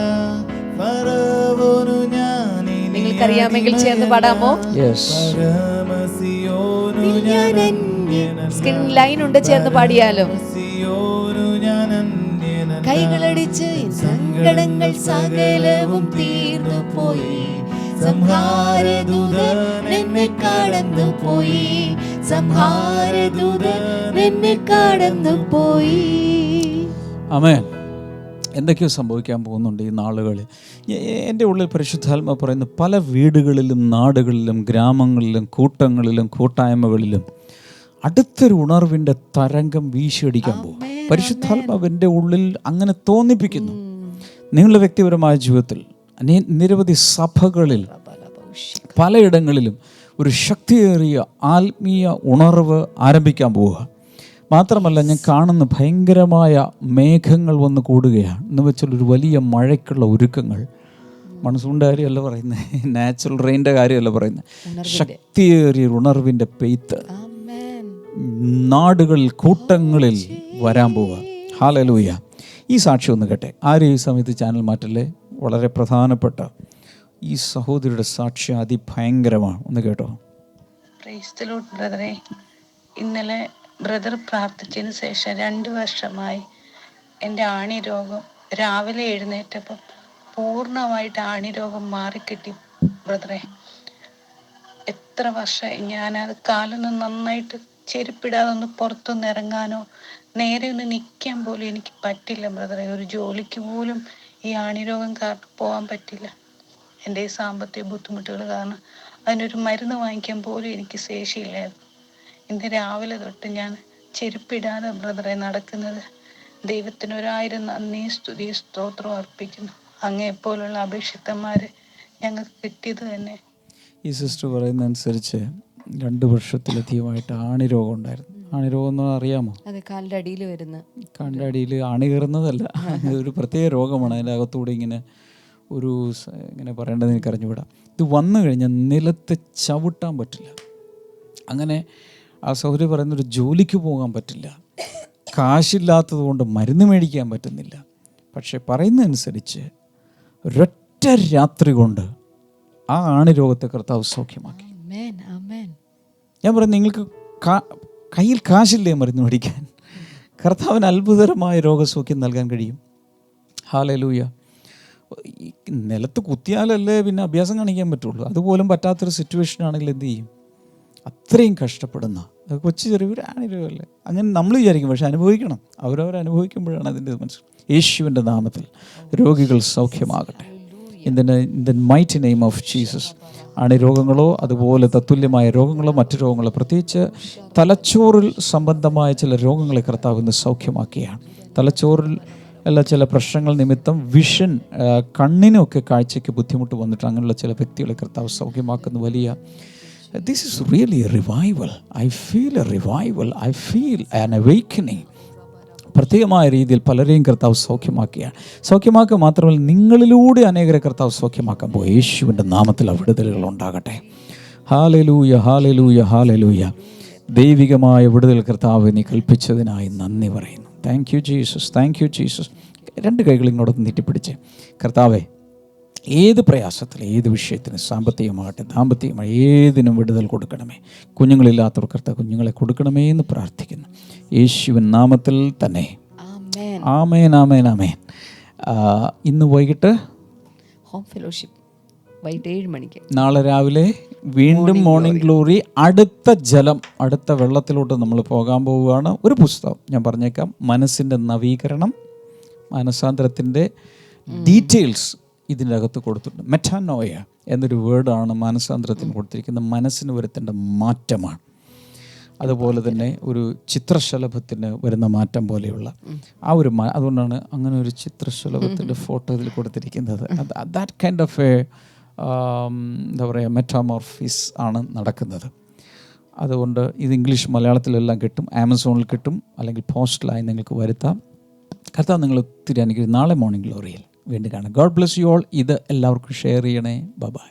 ഫറവോനു ഞാനിനി നിങ്ങൾക്കറിയാമെങ്കിൽ ചേർന്ന് പാടാമോ? യെസ്. പരമസിയോനു ഞാൻ അന്യനല്ല, സ്കിൻ ലൈൻ ഉണ്ട്, ചേർന്ന് പാടിയാലോ? സിയോനു ഞാൻ അന്യനല്ല, കൈകളടിച്ച് സങ്കടങ്ങൾ സകലവും തീർന്നു പോയി, സംഹാരദൂതൻ എന്നെ കടന്നുപോയി, സംഹാരദൂതൻ എന്നെ കടന്നുപോയി. ആമേൻ. എന്തൊക്കെയോ സംഭവിക്കാൻ പോകുന്നുണ്ട് ഈ നാളുകളിൽ. എൻ്റെ ഉള്ളിൽ പരിശുദ്ധാത്മ പറയുന്നു, പല വീടുകളിലും നാടുകളിലും ഗ്രാമങ്ങളിലും കൂട്ടങ്ങളിലും കൂട്ടായ്മകളിലും അടുത്തൊരു ഉണർവിൻ്റെ തരംഗം വീശിയടിക്കാൻ പോകും. പരിശുദ്ധാത്മാവിൻ്റെ ഉള്ളിൽ അങ്ങനെ തോന്നിപ്പിക്കുന്നു. നിങ്ങളുടെ വ്യക്തിപരമായ ജീവിതത്തിൽ നിരവധി സഭകളിൽ പലയിടങ്ങളിലും ഒരു ശക്തിയേറിയ ആത്മീയ ഉണർവ് ആരംഭിക്കാൻ പോവുക. മാത്രമല്ല, ഞാൻ കാണുന്ന ഭയങ്കരമായ മേഘങ്ങൾ വന്ന് കൂടുകയാണ്. എന്ന് വെച്ചാൽ ഒരു വലിയ മഴയ്ക്കുള്ള ഒരുക്കങ്ങൾ. മൺസൂണിൻ്റെ കാര്യമല്ല പറയുന്നത്, നാച്ചുറൽ റെയിൻ്റെ കാര്യമല്ല പറയുന്നത്. ശക്തിയേറിയ ഉണർവിൻ്റെ പെയ്ത്ത് നാടുകളിൽ കൂട്ടങ്ങളിൽ വരാൻ പോവുക. ഹല്ലേലൂയ. ഈ സാക്ഷി ഒന്ന് കേട്ടെ. ആരും ഈ സമയത്ത് ചാനൽ മാറ്റല്ലേ. വളരെ പ്രധാനപ്പെട്ട ഈ സഹോദരിയുടെ സാക്ഷി അതിഭയങ്കരമാണ്. ഒന്ന് കേട്ടോ. പ്രൈസ് ദി ലോർഡ് ബ്രദറെ. ഇന്നലെ ബ്രദർ പ്രാർത്ഥിച്ചതിന് ശേഷം 2 വർഷമായി എൻ്റെ ആണി രോഗം രാവിലെ എഴുന്നേറ്റപ്പം പൂർണ്ണമായിട്ട് ആണി രോഗം മാറിക്കിട്ടി ബ്രദറെ. എത്ര വർഷം ഞാനത് കാലൊന്ന് നന്നായിട്ട് ചെരുപ്പിടാതെ ഒന്ന് പുറത്തൊന്ന് ഇറങ്ങാനോ നേരെ ഒന്ന് നിൽക്കാൻ പോലും എനിക്ക് പറ്റില്ല ബ്രദറെ. ഒരു ജോലിക്ക് പോലും ഈ ആണി രോഗം കാരണം പോകാൻ പറ്റില്ല. എൻ്റെ ഈ സാമ്പത്തിക ബുദ്ധിമുട്ടുകൾ കാരണം അതിനൊരു മരുന്ന് വാങ്ങിക്കാൻ പോലും എനിക്ക് ശേഷിയില്ലായിരുന്നു. ഇന്ന് രാവിലെ തൊട്ട് ഞാൻ ചെരുപ്പിടാതെ ബ്രദറെ നടക്കുന്നത്. ദൈവത്തിന് 1000 നന്ദി സ്തുതി സ്തോത്രം അർപ്പിക്കുന്നു. അങ്ങേപ്പോലുള്ള അഭിഷിക്തന്മാരെ ഞങ്ങൾക്ക് കിട്ടിയത് തന്നെ. ഈ സിസ്റ്റർ പറയുന്നതനുസരിച്ച് 2 വർഷത്തിലധികമായിട്ട് ആണിരോഗം ഉണ്ടായിരുന്നു. ആണിരോഗം എന്ന് അറിയാമോ? അതെ, കാലിൻ്റെ അടിയിൽ വരുന്ന, കാലിൻ്റെ അടിയിൽ ആണി കയറുന്നതല്ല, ഒരു പ്രത്യേക രോഗമാണ്. അതിൻ്റെ അകത്തൂടെ ഇങ്ങനെ ഒരു ഇങ്ങനെ പറയേണ്ടത് എനിക്ക് അറിഞ്ഞുകൂടാ. ഇത് വന്നു കഴിഞ്ഞാൽ നിലത്ത് ചവിട്ടാൻ പറ്റില്ല. അങ്ങനെ ആ സൗകര്യം പറയുന്നൊരു ജോലിക്ക് പോകാൻ പറ്റില്ല, കാശില്ലാത്തത് കൊണ്ട് മരുന്ന് മേടിക്കാൻ പറ്റുന്നില്ല. പക്ഷെ പറയുന്നതനുസരിച്ച് ഒരൊറ്റ രാത്രി കൊണ്ട് ആ ആണി രോഗത്തെ കർത്താവ് സൗഖ്യമാക്കി. ഞാൻ പറയുന്നത്, നിങ്ങൾക്ക് കയ്യിൽ കാശില്ലേ മരുന്ന് മേടിക്കാൻ? കർത്താവിന് അത്ഭുതകരമായ രോഗസൗഖ്യം നൽകാൻ കഴിയും. ഹല്ലേലൂയ. നിലത്ത് കുത്തിയാലല്ലേ പിന്നെ അഭ്യാസം കാണിക്കാൻ പറ്റുള്ളൂ. അതുപോലും പറ്റാത്തൊരു സിറ്റുവേഷൻ ആണെങ്കിൽ എന്ത് ചെയ്യും? അത്രയും കഷ്ടപ്പെടുന്ന കൊച്ചു ചെറിയൊരു ആണിരോഗമല്ലേ അങ്ങനെ നമ്മൾ വിചാരിക്കും. പക്ഷെ അനുഭവിക്കണം, അവരവരനുഭവിക്കുമ്പോഴാണ് അതിൻ്റെ മനസ്സിൽ. യേശുവിൻ്റെ നാമത്തിൽ രോഗികൾ സൗഖ്യമാകട്ടെ. In the mighty name of Jesus. അണിരോഗങ്ങളോ അതുപോലെ തത്തുല്യമായ രോഗങ്ങളോ മറ്റു രോഗങ്ങളോ, പ്രത്യേകിച്ച് തലച്ചോറിൽ സംബന്ധമായ ചില രോഗങ്ങളെ കർത്താവ് ഇന്ന് സൗഖ്യമാക്കുകയാണ്. തലച്ചോറിൽ എല്ലാ ചില പ്രശ്നങ്ങൾ നിമിത്തം വിഷൻ, കണ്ണിനൊക്കെ കാഴ്ചയ്ക്ക് ബുദ്ധിമുട്ട് വന്നിട്ട് അങ്ങനെയുള്ള ചില വ്യക്തികളെ കർത്താവ് സൗഖ്യമാക്കുന്ന വലിയ this is really A revival. I feel A revival. I feel an awakening. പ്രത്യേകമായ രീതിയിൽ പലരെയും കർത്താവ് സൗഖ്യമാക്കുകയാണ്. സൗഖ്യമാക്കുക മാത്രമല്ല, നിങ്ങളിലൂടെ അനേകരെ കർത്താവ് സൗഖ്യമാക്കാൻ പോകും. യേശുവിൻ്റെ നാമത്തിൽ വിടുതലുകൾ ഉണ്ടാകട്ടെ. Hallelujah, hallelujah, hallelujah. ദൈവികമായ വിടുതൽ കർത്താവ് നീ കൽപ്പിച്ചതിനായി നന്ദി പറയുന്നു. Thank you Jesus, thank you Jesus. 2 കൈകൾ ഇങ്ങോട്ട് നീട്ടിപ്പിടിച്ച്, കർത്താവേ, ഏത് പ്രയാസത്തിൽ, ഏത് വിഷയത്തിന്, സാമ്പത്തികമാകട്ടെ ദാമ്പത്തികമായി ഏതിനും വിടുതൽ കൊടുക്കണമേ. കുഞ്ഞുങ്ങളില്ലാത്തവർ കർത്താവ് കുഞ്ഞുങ്ങളെ കൊടുക്കണമേ എന്ന് പ്രാർത്ഥിക്കുന്നു യേശുവിൻ നാമത്തിൽ തന്നെ. ആമേൻ ആമേൻ ആമേൻ. ഇന്ന് വൈകിട്ട് ഹോം ഫെലോഷിപ്പ് വൈകിട്ട് 7 മണിക്ക്. നാളെ രാവിലെ വീണ്ടും മോർണിംഗ് ഗ്ലോറി. അടുത്ത വെള്ളത്തിലോട്ട് നമ്മൾ പോകാൻ പോവുകയാണ്. ഒരു പുസ്തകം ഞാൻ പറഞ്ഞേക്കാം, മനസ്സിൻ്റെ നവീകരണം, മാനസാന്തരത്തിൻ്റെ ഡീറ്റെയിൽസ് ഇതിൻ്റെ അകത്ത് കൊടുത്തിട്ടുണ്ട്. മെറ്റാനോയ എന്നൊരു വേർഡാണ് മാനസാന്തരത്തിന് കൊടുത്തിരിക്കുന്നത്. മനസ്സിന് വരുത്തേണ്ട മാറ്റമാണ്. അതുപോലെ തന്നെ ഒരു ചിത്രശലഭത്തിന് വരുന്ന മാറ്റം പോലെയുള്ള ആ ഒരു അതുകൊണ്ടാണ് അങ്ങനെ ഒരു ചിത്രശലഭത്തിൻ്റെ ഫോട്ടോ ഇതിൽ കൊടുത്തിരിക്കുന്നത്. ദാറ്റ് കൈൻഡ് ഓഫ് എ എന്താ പറയുക, മെറ്റാമോർഫിസ് ആണ് നടക്കുന്നത്. അതുകൊണ്ട് ഇത് ഇംഗ്ലീഷ് മലയാളത്തിലെല്ലാം കിട്ടും, ആമസോണിൽ കിട്ടും, അല്ലെങ്കിൽ പോസ്റ്റലായി നിങ്ങൾക്ക് വരുത്താം. കർത്താവ് നിങ്ങൾ ഒത്തിരി അനുഗ്രഹിക്കും. നാളെ മോർണിംഗ് ഗ്ലോറിയിൽ വീണ്ടും കാണാം. God bless you all. ഇത് എല്ലാവർക്കും ഷെയർ ചെയ്യണേ. ബൈ.